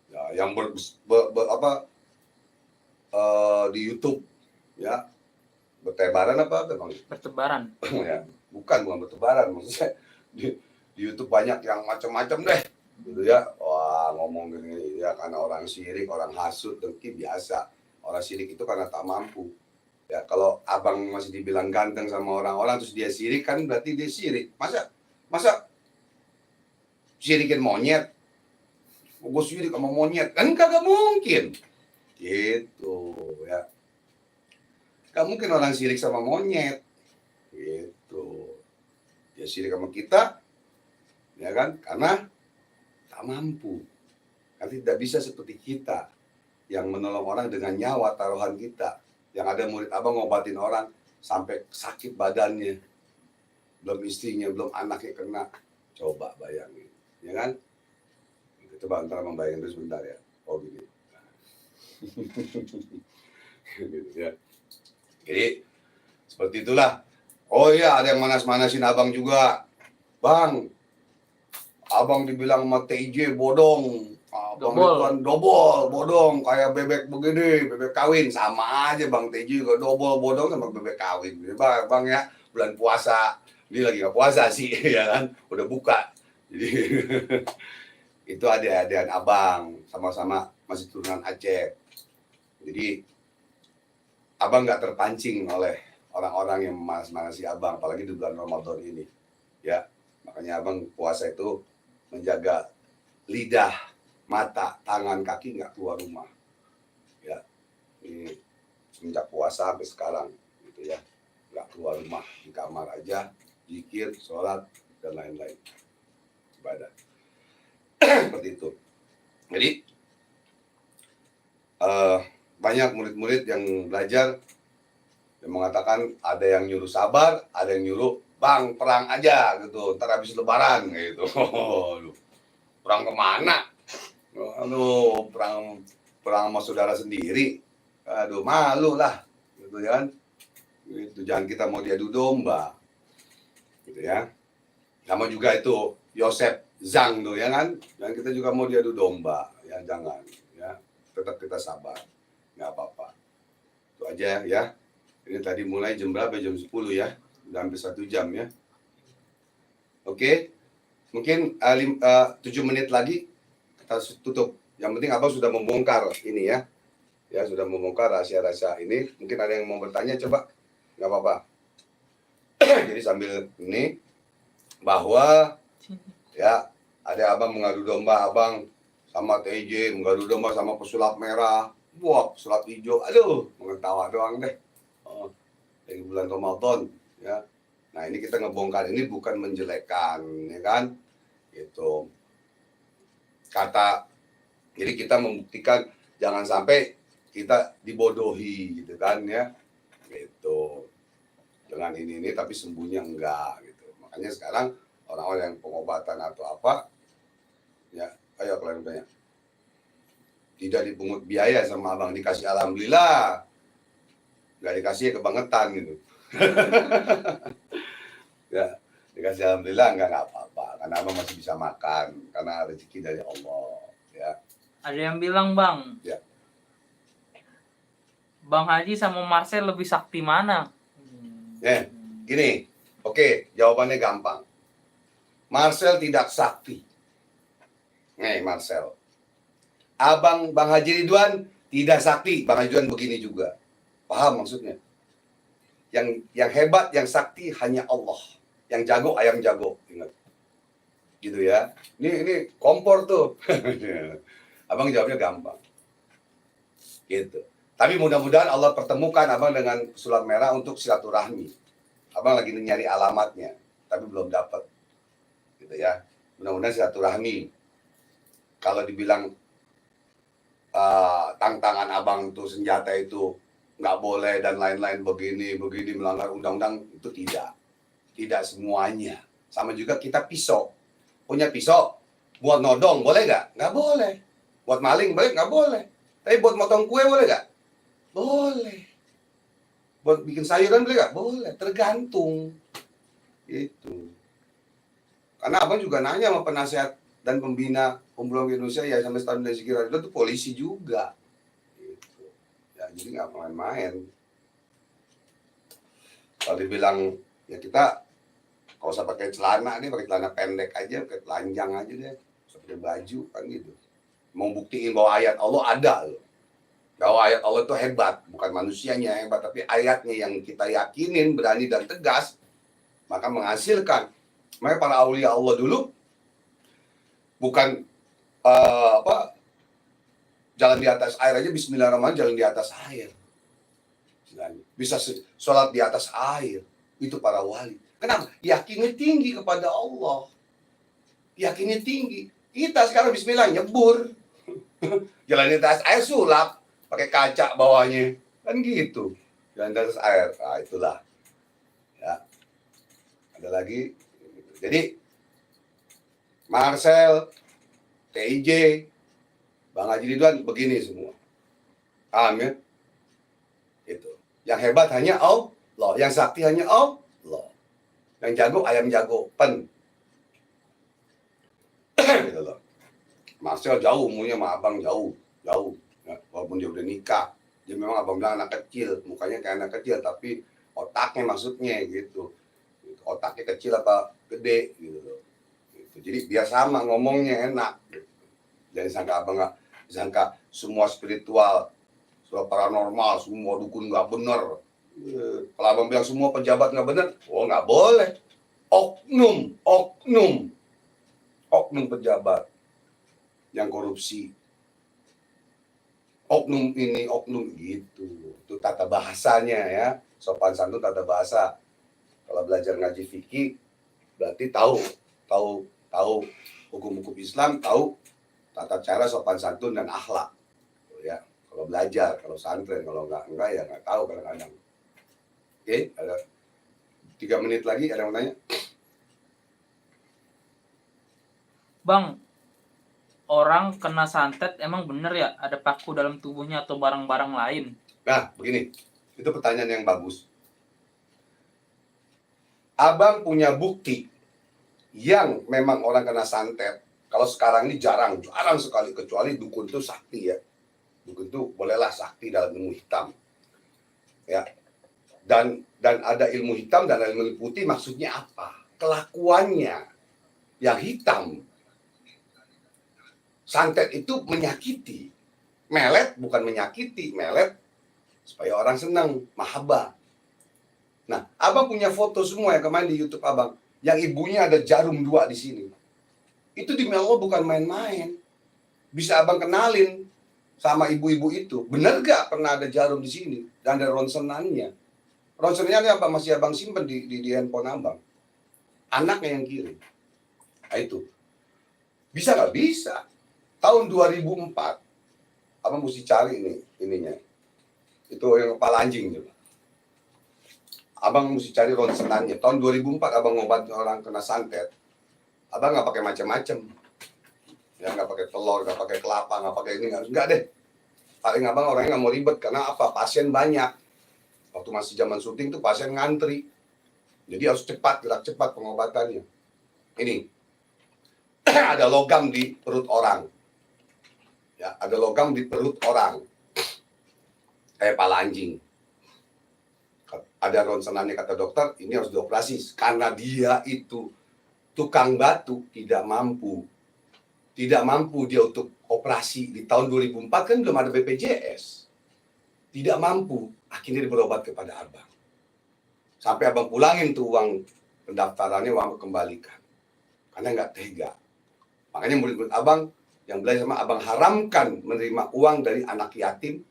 Speaker 1: ya, yang di YouTube ya, bertebaran apa bang?
Speaker 2: Bertebaran.
Speaker 1: Ya, bukan bertebaran, maksudnya di YouTube banyak yang macam-macam deh gitu ya. Wah, ngomong gini ya, karena orang sirik, orang hasut, dengki biasa. Orang sirik itu karena tak mampu ya. Kalau abang masih dibilang ganteng sama orang-orang terus dia sirik, kan berarti dia sirik. Masa sirikin monyet, gue sirik sama monyet, kan kagak mungkin gitu ya. Gak mungkin orang sirik sama monyet gitu. Dia sirik sama kita ya kan, karena tak mampu, kan tidak bisa seperti kita yang menolong orang dengan nyawa taruhan kita. Yang ada murid abang ngobatin orang sampai sakit badannya, belum istrinya, belum anaknya kena. Coba bayangin, ya kan? Coba antara membayangin itu sebentar ya. Oh gini. Gitu, ya. Jadi seperti itulah. Oh iya, ada yang manas-manasin abang juga. Bang, abang dibilang sama TJ bodong. Abang itu kan dobol bodong, kayak bebek begini, bebek kawin. Sama aja Bang TJ juga dobol bodong sama bebek kawin. Bang ya, bulan puasa. Ini lagi nggak puasa sih, ya kan? Udah buka. Jadi itu adik-adikan abang, sama-sama masih turunan Aceh. Jadi abang nggak terpancing oleh orang-orang yang manas-manasi abang, apalagi di bulan Ramadan ini. Ya, makanya abang puasa itu menjaga lidah, mata, tangan, kaki nggak keluar rumah. Ya, ini semenjak puasa sampai sekarang, gitu ya, nggak keluar rumah, di kamar aja, zikir, sholat dan lain-lain, ibadah. Seperti itu. Jadi banyak murid-murid yang belajar yang mengatakan ada yang nyuruh sabar, ada yang nyuruh bang perang aja gitu, ntar habis lebaran gitu. Perang kemana? Aduh, perang sama saudara sendiri. Aduh, malu lah, gitu kan? Itu jangan kita mau diadu domba, gitu ya. Sama juga itu Yosef Zhang tuh ya kan, dan kita juga mau diadu domba, ya jangan, ya tetap kita sabar, nggak apa-apa. Itu aja ya. Ini tadi mulai jam berapa? Jam 10 ya, udah hampir 1 jam ya. Oke, mungkin 7 menit lagi kita tutup. Yang penting abang sudah membongkar ini ya, ya sudah membongkar rahasia-rahasia ini. Mungkin ada yang mau bertanya, coba, nggak apa-apa. Jadi sambil ini bahwa ya ada abang mengadu domba abang sama TJ, mengadu domba sama pesulap merah, wah pesulap hijau, aduh mengetawa doang deh. Dari bulan Ramadan ya. Nah ini kita ngebongkar ini bukan menjelekkan ya kan, gitu. Kata jadi kita membuktikan jangan sampai kita dibodohi gitu kan ya, gitu. Dengan ini tapi sembuhnya enggak gitu. Makanya sekarang orang-orang yang pengobatan atau apa ya, ayo kalian tanya, tidak dipungut biaya sama abang, dikasih alhamdulillah, nggak dikasih kebangetan gitu. Ya dikasih alhamdulillah nggak apa-apa, karena abang masih bisa makan karena rezeki dari Allah ya.
Speaker 2: Ada yang bilang bang,
Speaker 1: ya.
Speaker 2: Bang Haji sama Marcel lebih sakti mana?
Speaker 1: Ya gini, oke, jawabannya gampang. Marcel tidak sakti. Nih Marcel, abang Bang Haji Ridwan tidak sakti. Bang Haji Ridwan begini juga, paham maksudnya? Yang hebat, yang sakti hanya Allah. Yang jago ayam jago, ingat. Gitu ya. Ini kompor tuh. Abang jawabnya gampang. Gitu. Tapi mudah-mudahan Allah pertemukan abang dengan pesulap merah untuk silaturahmi. Abang lagi nyari alamatnya, tapi belum dapat. Gitu ya. Mudah-mudahan silaturahmi. Kalau dibilang tantangan abang tuh senjata itu nggak boleh dan lain-lain begini melanggar undang-undang, itu tidak semuanya. Sama juga kita pisau, punya pisau buat nodong boleh nggak boleh. Buat maling boleh nggak boleh. Tapi buat motong kue boleh nggak? Boleh. Buat bikin sayuran boleh nggak? Boleh, tergantung itu. Karena abang juga nanya sama penasehat dan pembina Pemulung Indonesia ya sampai setahun dari Zikir itu polisi juga. Gitu. Ya, jadi nggak main-main. Kalau dibilang ya kita kalau usah pakai celana nih, pakai celana pendek aja, pakai telanjang aja deh, pakai baju kan gitu. Mau buktiin bahwa ayat Allah ada loh. Bahwa ayat Allah itu hebat, bukan manusianya yang hebat, tapi ayatnya yang kita yakinin, berani dan tegas, maka menghasilkan. Makanya para aulia Allah dulu bukan jalan di atas air aja, bismillahirrahmanirrahim, jalan di atas air. Bisa sholat di atas air, itu para wali. Kenapa? Yakinnya tinggi kepada Allah. Yakinnya tinggi. Kita sekarang bismillah nyebur. Jalan di atas air sulap. pakai kaca bawahnya, kan gitu. Jalan di atas air, nah itulah. Ya, ada lagi. Jadi Marcel, TIJ, Bang Haji Ridwan begini semua. Paham ya? Itu. Yang hebat hanya Allah, yang sakti hanya Allah. Yang jago ayam jago, pen. Gitu loh. Marcel jauh umurnya sama abang jauh. Ya, walaupun dia udah nikah. Dia memang abang bilang anak kecil, mukanya kayak anak kecil, tapi otaknya maksudnya gitu. Otaknya kecil apa gede gitu loh. Gitu. Jadi dia sama ngomongnya enak. Gitu. Jadi sangka abang nggak, sangka semua spiritual, semua paranormal, semua dukun nggak bener. Kalau abang bilang semua pejabat nggak bener, oh nggak boleh. Oknum pejabat yang korupsi. Oknum ini, oknum gitu. Itu tata bahasanya ya. Sopan santun tata bahasa. Kalau belajar ngaji fikih berarti tahu hukum-hukum Islam, tahu tata cara sopan santun dan akhlak. Ya, kalau belajar, kalau santren, kalau enggak ya nggak tahu kadang-kadang. Oke, ada 3 menit lagi, ada yang mau tanya?
Speaker 2: Bang, orang kena santet emang bener ya ada paku dalam tubuhnya atau barang-barang lain?
Speaker 1: Nah, begini, itu pertanyaan yang bagus. Abang punya bukti yang memang orang kena santet. Kalau sekarang ini jarang sekali, kecuali dukun itu sakti ya. Dukun itu bolehlah sakti dalam ilmu hitam. Ya. Dan ada ilmu hitam dan ada ilmu putih, maksudnya apa? Kelakuannya yang hitam. Santet itu menyakiti. Melet bukan menyakiti, melet supaya orang senang, mahabbah. Nah, abang punya foto semua yang kemarin di YouTube abang, yang ibunya ada jarum 2 di sini. Itu di Allah bukan main-main. Bisa abang kenalin sama ibu-ibu itu. Bener gak pernah ada jarum di sini? Dan ada ronsenannya. Ronsenannya apa? Masih abang simpen di handphone abang. Anaknya yang kirim. Nah itu. Bisa gak? Bisa. Tahun 2004, abang mesti cari ininya. Itu yang kepala anjing juga. Abang mesti cari ronsenannya. Tahun 2004 abang ngobatin orang kena santet. Abang nggak pakai macam-macam. Ya nggak pakai telur, nggak pakai kelapa, nggak pakai ini, nggak deh. Paling abang orangnya nggak mau ribet karena apa? Pasien banyak. Waktu masih zaman syuting tuh pasien ngantri. Jadi harus cepat, gerak cepat pengobatannya. Ini ada logam di perut orang. Ya, ada logam di perut orang. Kayak pala anjing. Ada ronsenannya kata dokter, ini harus dioperasi karena dia itu tukang batu, tidak mampu dia untuk operasi. Di tahun 2004 kan belum ada BPJS, tidak mampu, akhirnya dia berobat kepada abang. Sampai abang pulangin tuh uang pendaftarannya, uang kembalikan karena nggak tega. Makanya murid-murid abang yang belajar sama abang haramkan menerima uang dari anak yatim,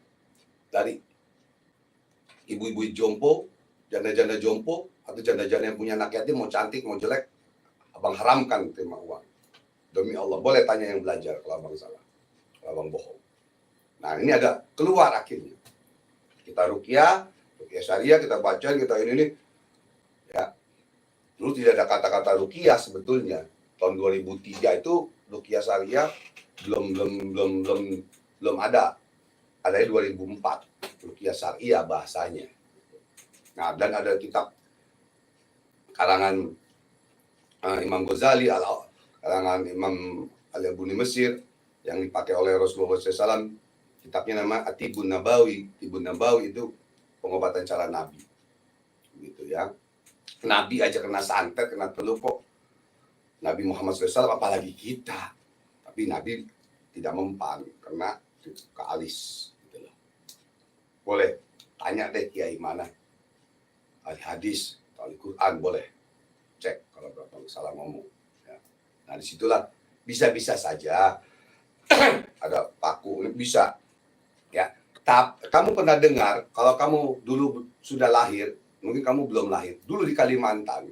Speaker 1: dari ibu-ibu jompo, janda-janda jompo, atau janda-janda yang punya anak yatim, mau cantik mau jelek, abang haramkan terima uang. Demi Allah, boleh tanya yang belajar kalau abang salah, kalau abang bohong. Nah ini ada keluar akhirnya. Kita ruqyah syariah, kita bacain, kita ini ya. Dulu tidak ada kata-kata ruqyah sebetulnya. Tahun 2003 itu ruqyah syariah belum ada. Adanya 2004 ruqyah syariah bahasanya. Nah, dan ada kitab karangan Imam Ghazali, karangan Imam Al-Buni Mesir yang dipakai oleh Rasulullah SAW. Kitabnya nama Atibun Nabawi. Tibun Nabawi itu pengobatan cara Nabi. Gitu ya. Nabi aja kena santet, kena teluk kok. Nabi Muhammad SAW apalagi kita. Tapi Nabi tidak mempan karena ke alis. Gitu loh. Boleh tanya deh kiai mana. Ahli hadis, ahli Quran, boleh cek kalau Bapak salah ngomong. Ya. Nah disitulah bisa-bisa saja ada paku, bisa. Ya, kamu pernah dengar kalau kamu dulu sudah lahir, mungkin kamu belum lahir. Dulu di Kalimantan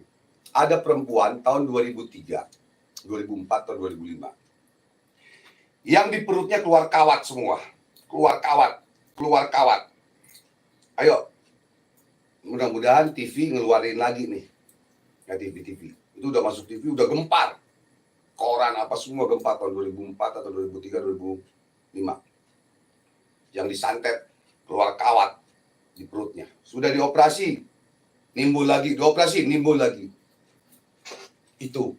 Speaker 1: ada perempuan tahun 2003, 2004 atau 2005 yang di perutnya keluar kawat semua, keluar kawat. keluar kawat. Ayo, mudah-mudahan TV ngeluarin lagi nih. Ya TV. Itu udah masuk TV, udah gempar. Koran apa semua gempar tahun 2004 atau 2003, 2005. Yang disantet keluar kawat di perutnya. Sudah dioperasi, nimbul lagi. Dioperasi, nimbul lagi. Itu.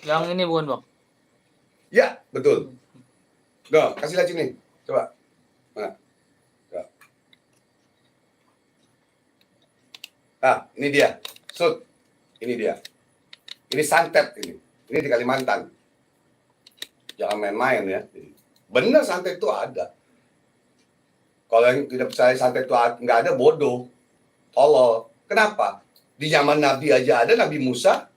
Speaker 2: Yang ini bukan, Bang?
Speaker 1: Ya, betul. Nah, kasih lihat sini. Coba. Mana? Coba. Nah, ini dia. Sud. Ini dia. Ini santet ini. Ini di Kalimantan. Jangan main-main ya. Benar santet itu ada. Kalau yang tidak percaya santet itu nggak ada, bodoh. Tolol. Kenapa? Di zaman Nabi aja ada, Nabi Musa.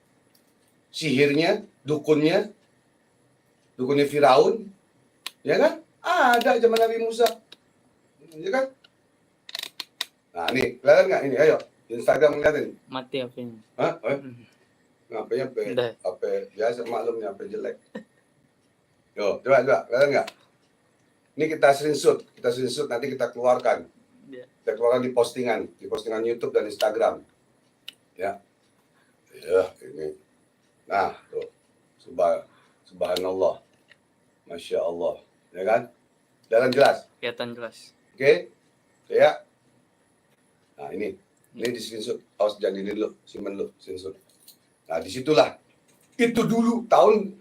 Speaker 1: Sihirnya, dukunnya Firaun. Ya kan? Ada zaman Nabi Musa. Ya kan? Nah, nih. Kelihatan nggak ini? Ayo. Instagram ngeliatin.
Speaker 2: Mati HP-nya.
Speaker 1: Hah? Ngapain
Speaker 2: Udah.
Speaker 1: HP biasa, maklumnya HP jelek. Yo, coba, kelihatan nggak? Ini kita screenshot, nanti kita keluarkan.
Speaker 2: Iya.
Speaker 1: Kita keluarkan di postingan YouTube dan Instagram. Ya. Ya, ini. Nah, tuh. Subhanallah. Masya Allah. Ya kan? Jalan jelas.
Speaker 2: Kelihatan jelas.
Speaker 1: Oke? Ya. Nah, ini di screenshot. Awas jangan ini dulu, simpen dulu, screenshot. Nah, disitulah. Itu dulu tahun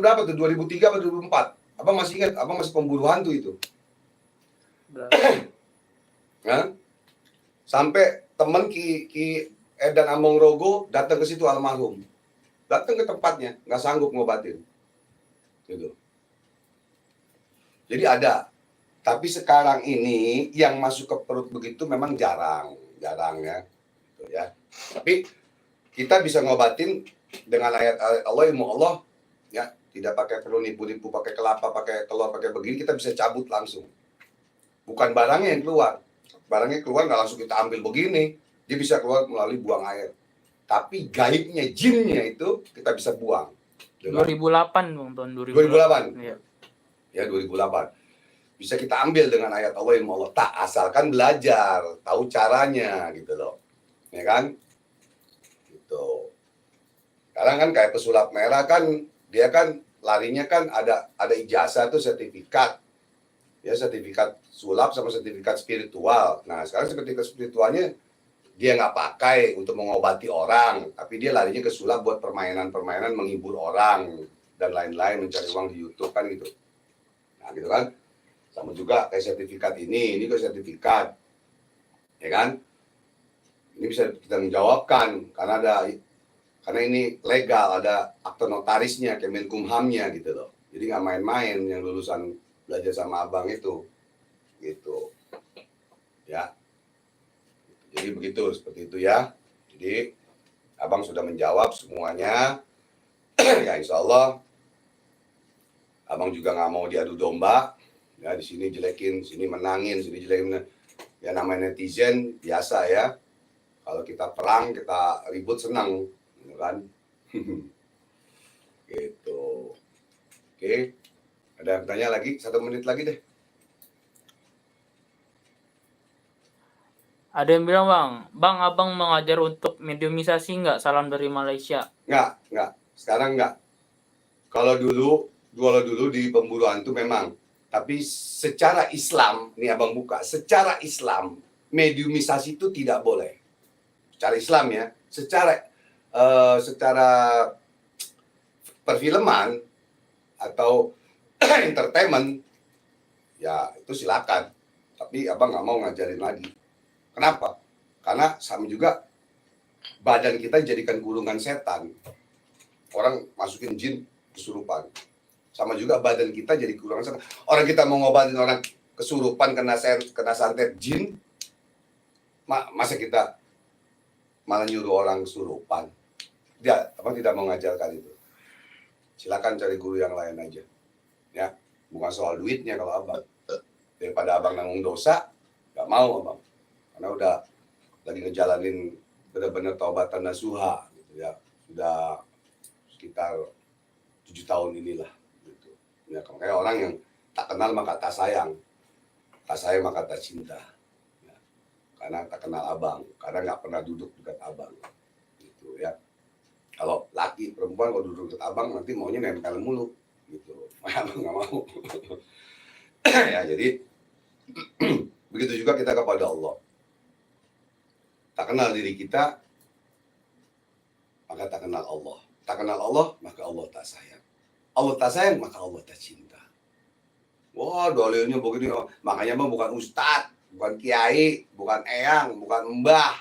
Speaker 1: berapa tuh? 2003 atau 2004? Abang masih ingat, abang masih pemburu hantu itu. Nah, sampai teman Ki Edan Among Rogo datang ke situ, almarhum. Datang ke tempatnya, nggak sanggup ngobatin. Gitu. Jadi ada. Tapi sekarang ini yang masuk ke perut begitu memang jarang ya. Gitu ya. Tapi kita bisa ngobatin dengan ayat Allah, ilmu Allah, ya, tidak perlu nipu-nipu pakai kelapa, pakai telur, pakai begini, kita bisa cabut langsung. Bukan barangnya yang keluar. Barangnya keluar nggak langsung kita ambil begini, dia bisa keluar melalui buang air. Tapi gaibnya, jinnya itu kita bisa buang.
Speaker 2: 2008, Bang, tahun
Speaker 1: 2008.
Speaker 2: Iya.
Speaker 1: Ya, 2008. Bisa kita ambil dengan ayat Allah, ilmu Allah. Tak, asalkan belajar, tahu caranya gitu loh. Ya kan? Gitu. Sekarang kan kayak pesulap merah kan, dia kan larinya kan ada ijazah tuh, sertifikat. Ya, sertifikat sulap sama sertifikat spiritual. Nah, sekarang sertifikat spiritualnya dia nggak pakai untuk mengobati orang, tapi dia larinya ke sulap buat permainan-permainan menghibur orang dan lain-lain, mencari uang di YouTube kan gitu. Nah, gitu kan. Sama juga kayak sertifikat ini ke sertifikat. Ya kan? Ini bisa kita menjawabkan karena ini legal, ada akte notarisnya, Kemenkumhamnya gitu loh. Jadi nggak main-main yang lulusan belajar sama abang itu, gitu. Ya, jadi begitu, seperti itu ya. Jadi abang sudah menjawab semuanya. Ya, insya Allah abang juga nggak mau diadu domba. Ya, di sini jelekin, sini menangin, sini jelekin. Ya, namanya netizen biasa ya. Kalau kita perang, kita ribut senang, kan? Gitu. Oke. Ada yang tanya lagi? 1 menit lagi deh.
Speaker 2: Ada yang bilang, Bang, abang mengajar untuk mediumisasi nggak? Salam dari Malaysia.
Speaker 1: Nggak. Sekarang nggak. Kalau dulu di pemburu hantu memang. Tapi secara Islam, ini abang buka, secara Islam, mediumisasi itu tidak boleh. Secara Islam ya. Secara perfilman atau entertainment, ya itu silakan. Tapi abang nggak mau ngajarin lagi. Kenapa? Karena sama juga badan kita dijadikan kurungan setan. Orang masukin jin kesurupan. Sama juga badan kita jadi kurungan setan. Orang kita mau ngobatin orang kesurupan kena santet jin, masa kita malah nyuruh orang kesurupan? Abang tidak mau ngajarkan itu. Silakan cari guru yang lain aja. Ya, bukan soal duitnya kalau abang. Daripada abang nanggung dosa, nggak mau abang. Karena udah lagi ngejalanin benar-benar taubatan nasuha gitu ya. Sudah sekitar 7 tahun inilah gitu. Ya, kayak orang yang tak kenal maka tak sayang. tak sayang maka tak cinta. Ya. Karena tak kenal abang, karena nggak pernah duduk dekat abang. Gitu ya. Kalau laki perempuan kalau duduk dekat abang nanti maunya nempel mulu. Gitu. Abang nggak mau. Ya, jadi begitu juga kita kepada Allah. Tak kenal diri kita, maka tak kenal Allah. Tak kenal Allah, maka Allah tak sayang. Allah tak sayang, maka Allah tak cinta. Wah, dalilnya begini. Makanya Bang bukan ustadz, bukan kiai, bukan eyang, bukan mbah.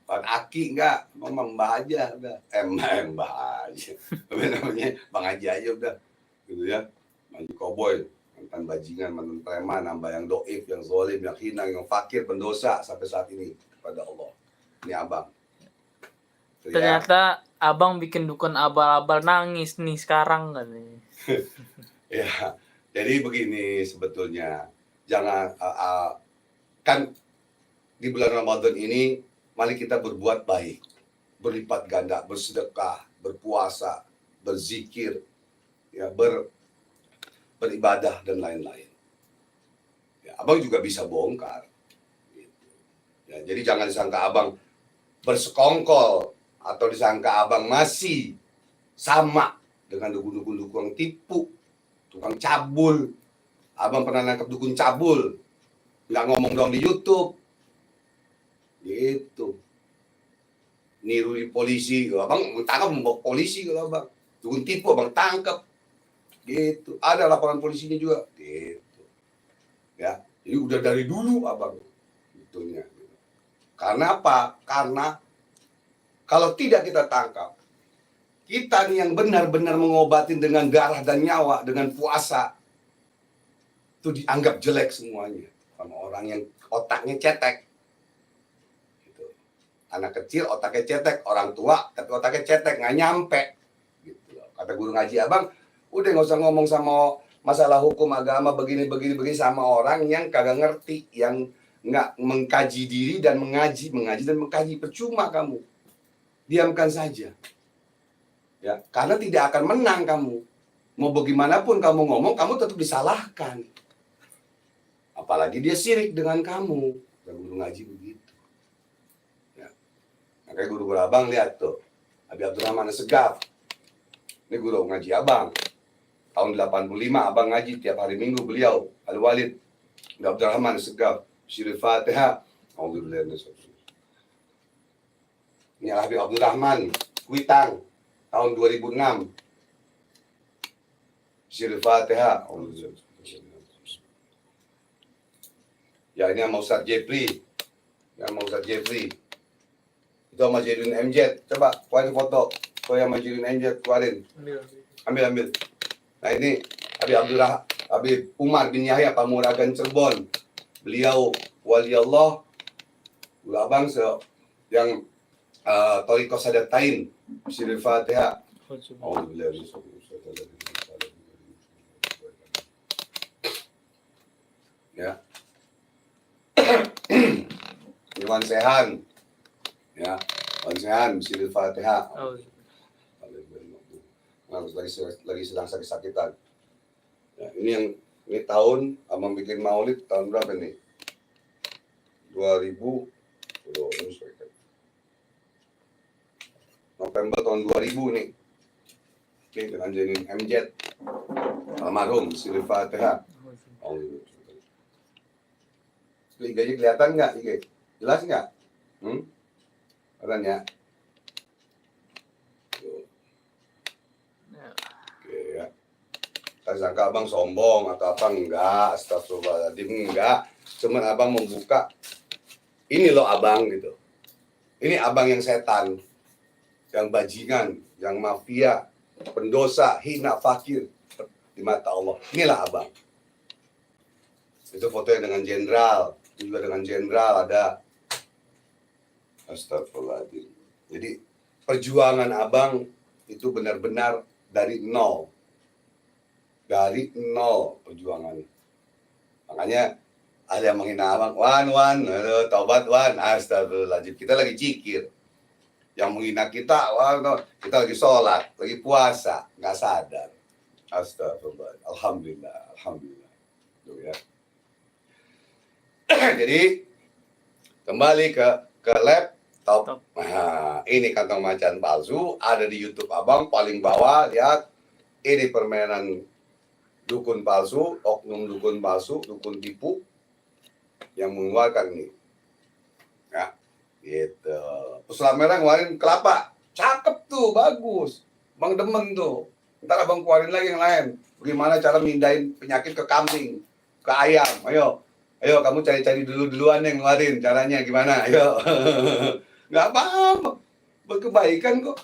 Speaker 1: Bukan aki, enggak. Bang mbah aja udah. Mbah aja. Apa namanya? Bang Haji aja udah. Gitu ya. Haji Koboy. Mantan bajingan, mantan preman, nambah yang doif, yang zolim, yang hina, yang fakir, pendosa sampai saat ini kepada Allah. Ini abang. Gitu ya.
Speaker 2: Ternyata abang bikin dukun abal-abal nangis nih sekarang katanya.
Speaker 1: Ya, jadi begini sebetulnya, jangan kan di bulan Ramadan ini mari kita berbuat baik, berlipat ganda, bersedekah, berpuasa, berzikir, ya beribadah dan lain-lain. Ya, abang juga bisa bongkar. Gitu. Ya, jadi jangan disangka abang bersekongkol atau disangka abang masih sama dengan dukun-dukun tipu. Tukang cabul. Abang pernah nangkep dukun cabul. Nggak ngomong dong di YouTube. Gitu. Niru di polisi. Abang tangkap membawa polisi kalau abang. Dukun tipu abang tangkap. Gitu. Ada laporan polisinya juga. Gitu. Ya. Jadi udah dari dulu abang. Itunya. Karena apa? Karena kalau tidak kita tangkap, kita nih yang benar-benar mengobatin dengan darah dan nyawa, dengan puasa, itu dianggap jelek semuanya sama orang yang otaknya cetek. Gitu. Anak kecil otaknya cetek, orang tua tapi otaknya cetek, nggak nyampe. Gitu. Kata guru ngaji abang, udah nggak usah ngomong sama masalah hukum agama begini sama orang yang kagak ngerti, yang nggak mengkaji diri dan mengaji dan mengkaji. Percuma kamu, diamkan saja. Ya, karena tidak akan menang kamu. Mau bagaimanapun kamu ngomong, kamu tetap disalahkan. Apalagi dia sirik dengan kamu. Dan guru ngaji begitu. Ya. Makanya guru abang lihat tuh. Abi Abdurrahman Segaf. Ini guru ngaji abang. Tahun 85 abang ngaji tiap hari Minggu beliau. Al-Walid. Abi Abdurrahman Segaf. Syiril Fatihah. Ini Abi Abdurrahman. Kuitang. Tahun 2006. Syiril Fatihah. Ya ini sama Ustadz Jeffrey. Yang sama Ustadz Jeffrey. Itu sama Jadun MZ. Coba keluarin foto. Kau yang sama Jadun MZ keluarin. Ambil. Nah ini Habib Umar bin Yahya Pamuragan Cirebon. Beliau wali Allah. Guru abang yang Thariqah Sadatain. Syiril Fatihah. Ya. Iwan Sehan. Ya. Iwan Sehan, Syiril Fatihah. Lagi sedang sakit-sakitan. Ya, ini tahun abang bikin maulid tahun berapa nih? 2000. November tahun 2000 nih. Oke, dengan Janin MZ. Almarhum Syiril Fatihah. Liganya kelihatan nggak? Jelas nggak? Kelihatan ya? Oke ya. Tak sangka abang sombong atau apa, enggak. Astagfirullahaladzim, enggak. Cuman abang membuka. Ini loh abang gitu. Ini abang yang setan. Yang bajingan, yang mafia, pendosa, hina, fakir di mata Allah. Inilah abang. Itu fotonya dengan jenderal, juga dengan jenderal ada. Astagfirullahaladzim. Jadi perjuangan abang itu benar-benar dari nol. Dari nol perjuangan. Makanya ada yang menghina abang, Wan, taubat Wan, astagfirullahaladzim. Kita lagi zikir. Yang menghina kita, kita lagi sholat, lagi puasa, nggak sadar. Astagfirullah. Alhamdulillah. Tuh ya. Jadi kembali ke laptop.
Speaker 2: Top.
Speaker 1: Nah, ini kantong macan palsu ada di YouTube Abang paling bawah. Lihat, ini permainan dukun palsu, oknum dukun palsu, dukun tipu yang mengeluarkan ini. Ya, gitu. Pesulap merah ngeluarin kelapa, cakep tuh, bagus. Bang demen tuh. Ntar abang keluarin lagi yang lain. Bagaimana cara mindahin penyakit ke kambing, ke ayam. Ayo kamu cari-cari duluan yang ngeluarin. Caranya gimana? Ayo. Nggak apa-apa. Berkebaikan kok.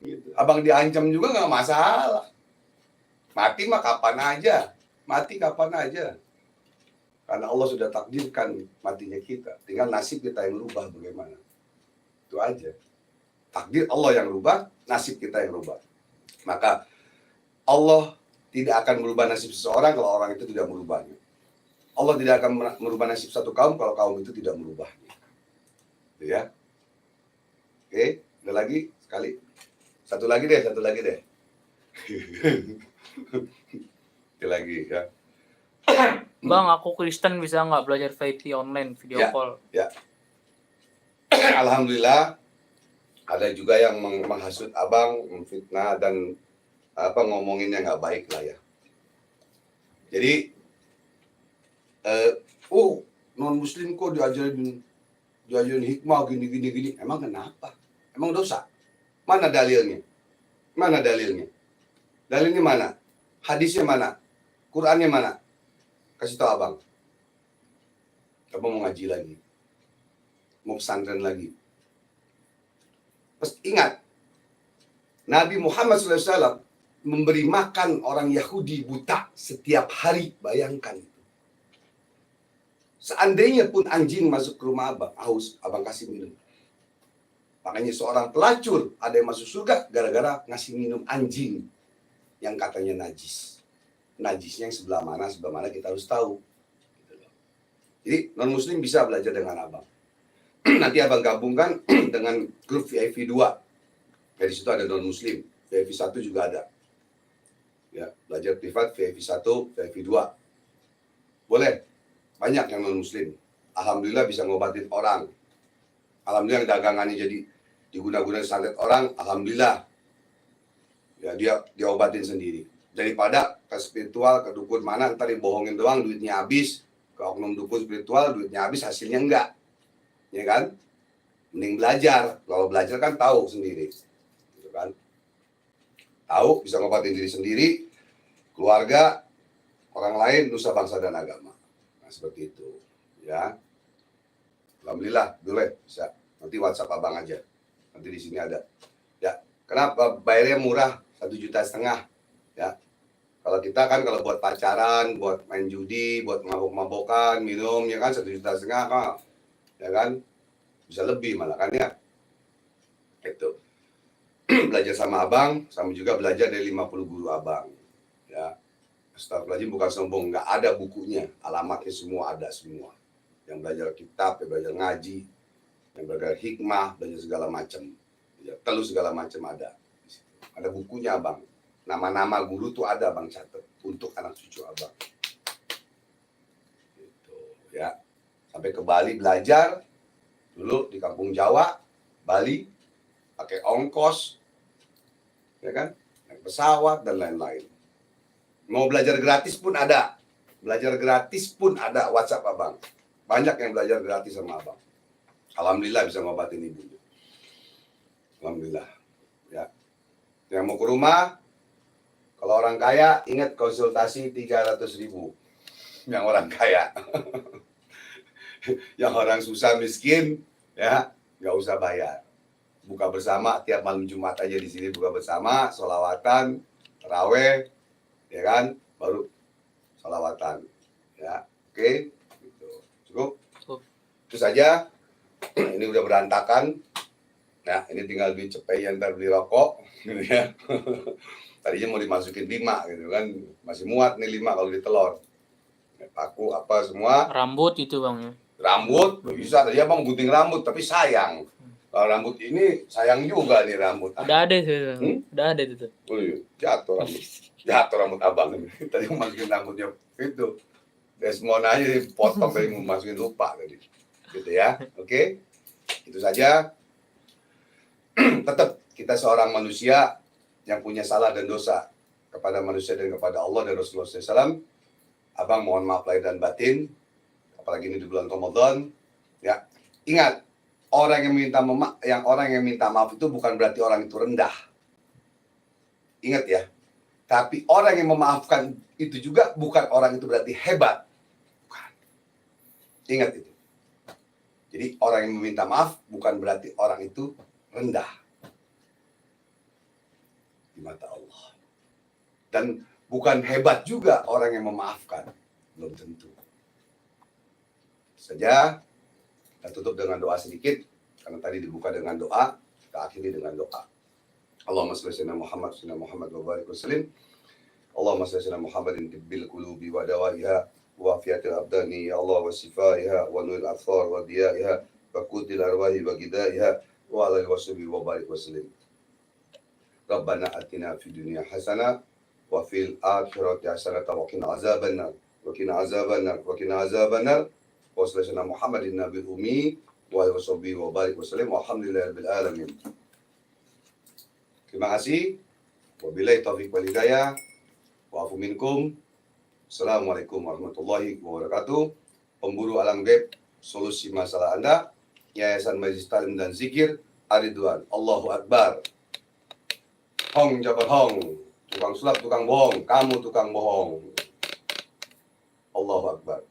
Speaker 1: Gitu. Abang diancam juga nggak masalah. Mati mah kapan aja. Mati kapan aja. Karena Allah sudah takdirkan matinya kita. Tinggal nasib kita yang rubah bagaimana. Itu aja. Takdir Allah yang rubah, nasib kita yang rubah. Maka Allah tidak akan merubah nasib seseorang kalau orang itu tidak merubahnya. Allah tidak akan merubah nasib satu kaum kalau kaum itu tidak merubahnya. Gitu ya. Oke, ada lagi sekali. Satu lagi deh. Satu lagi ya.
Speaker 2: Bang, aku Kristen, bisa nggak belajar VIP online, video
Speaker 1: Ya.
Speaker 2: call?
Speaker 1: Ya. Alhamdulillah ada juga yang menghasut abang, memfitnah dan ngomonginnya nggak baik lah ya. Jadi non muslim kok diajarin hikmah gini. Emang kenapa? Emang dosa? Mana dalilnya? Dalilnya mana? Hadisnya mana? Qurannya mana? Kasih tahu abang. Abang mau ngaji lagi, mau pesantren lagi. Ingat, Nabi Muhammad SAW memberi makan orang Yahudi buta setiap hari. Bayangkan. Seandainya pun anjing masuk ke rumah abang, haus, abang kasih minum. Makanya seorang pelacur ada yang masuk surga gara-gara ngasih minum anjing yang katanya najis. Najisnya yang sebelah mana kita harus tahu. Jadi non-muslim bisa belajar dengan abang. Nanti abang gabungkan dengan grup VIP 2. Dari situ ada non-muslim. VIP 1 juga ada. Ya, belajar privat VIP 1, VIP 2. Boleh. Banyak yang non-muslim. Alhamdulillah bisa ngobatin orang. Alhamdulillah dagangannya jadi diguna-guna santet orang. Alhamdulillah. Ya, dia obatin sendiri. Daripada ke spiritual, ke dukun mana, ntar dibohongin doang, duitnya habis. Ke oknum dukun spiritual, duitnya habis, hasilnya enggak. Ya kan? Mending belajar. Kalau belajar kan tahu sendiri. Gitu kan? Tahu, bisa ngobatin diri sendiri, keluarga, orang lain, nusa bangsa dan agama. Nah, seperti itu. Ya. Alhamdulillah, boleh, bisa. Nanti WhatsApp abang aja. Nanti di sini ada. Ya. Kenapa? Bayarnya murah, 1,5 juta. Ya. Kalau kita kan kalau buat pacaran, buat main judi, buat mabok-mabokan, minum, ya kan 1,5 juta kan. Ya kan? Bisa lebih malah kan ya. Itu. Belajar sama abang, sama juga belajar dari 50 guru abang. Ya. Astagfirullahaladzim, bukan sombong, nggak ada bukunya, alamatnya semua ada semua. Yang belajar kitab, yang belajar ngaji, yang belajar hikmah, belajar segala macam. Ya, telu segala macam ada. Ada bukunya abang. Nama-nama guru tuh ada abang catat untuk anak cucu abang. Gitu, ya. Sampai ke Bali belajar dulu di kampung Jawa, Bali, pakai ongkos, ya kan, naik pesawat dan lain-lain. Mau belajar gratis pun ada. Belajar gratis pun ada WhatsApp abang. Banyak yang belajar gratis sama abang. Alhamdulillah bisa ngobatin ibunya. Alhamdulillah. Ya. Yang mau ke rumah, kalau orang kaya ingat konsultasi 300.000. Yang orang kaya. Yang orang susah miskin, ya nggak usah bayar. Buka bersama tiap malam Jumat aja di sini, buka bersama, sholawatan, taraweh. Ya kan, baru salawatan, ya, oke, gitu. Cukup. Itu saja. Ini udah berantakan. Nah, ini tinggal duit cepet ntar beli rokok, gitu ya. Tadinya mau dimasukin 5, gitu kan, masih muat nih 5 kalau ditelur. Paku apa semua.
Speaker 2: Rambut itu bang.
Speaker 1: Rambut bisa, tadi abang gunting rambut, tapi sayang. Kalau rambut ini sayang juga nih rambut.
Speaker 2: Udah ada itu, udah ada itu.
Speaker 1: Oh iya, jatuh rambut abang. Tadi masukin rambutnya itu Desmond aja dipotong dari masukin lupa tadi. Gitu ya. Oke. Itu saja. Tetap kita seorang manusia yang punya salah dan dosa kepada manusia dan kepada Allah dan Rasulullah SAW. Abang mohon maaf lahir dan batin. Apalagi ini di bulan Ramadan. Ya, ingat, orang yang minta maaf itu bukan berarti orang itu rendah. Ingat ya. Tapi orang yang memaafkan itu juga bukan orang itu berarti hebat. Bukan. Ingat itu. Jadi orang yang meminta maaf bukan berarti orang itu rendah di mata Allah. Dan bukan hebat juga orang yang memaafkan. Belum tentu. Saja kita tutup dengan doa sedikit. Karena tadi dibuka dengan doa. Kita akhiri dengan doa. Allahumma salli ala Muhammad wa barik wa sallim. Allahumma salli ala Muhammadin tibbil qulubi wa dawaiha wa afiyatil abdani ya Allah wa sifaiha wa nuril athar wa diyaiha wa qutil arwahi wa gidaiha wa ala washabihi wa barik wa sallim. Rabbana atina fid dunya hasanah wa fil akhirati hasanah wa qina azabannar wa qina azabannar wa qina azabannar wa sallallahu ala Muhammadin nabiyil ummi wa ala washabihi wa barik wa sallim walhamdulillahirabbil alamin. Terima kasih. Wabillahi taufiq wal hidayah. Wa'afu minkum. Assalamualaikum warahmatullahi wabarakatuh. Pemburu alam gaib, solusi masalah Anda. Yayasan Majelis Talim dan Zikir, Ar-Ridwan. Allahu Akbar. Hong jabar hong. Tukang sulap, tukang bohong. Kamu tukang bohong. Allahu Akbar.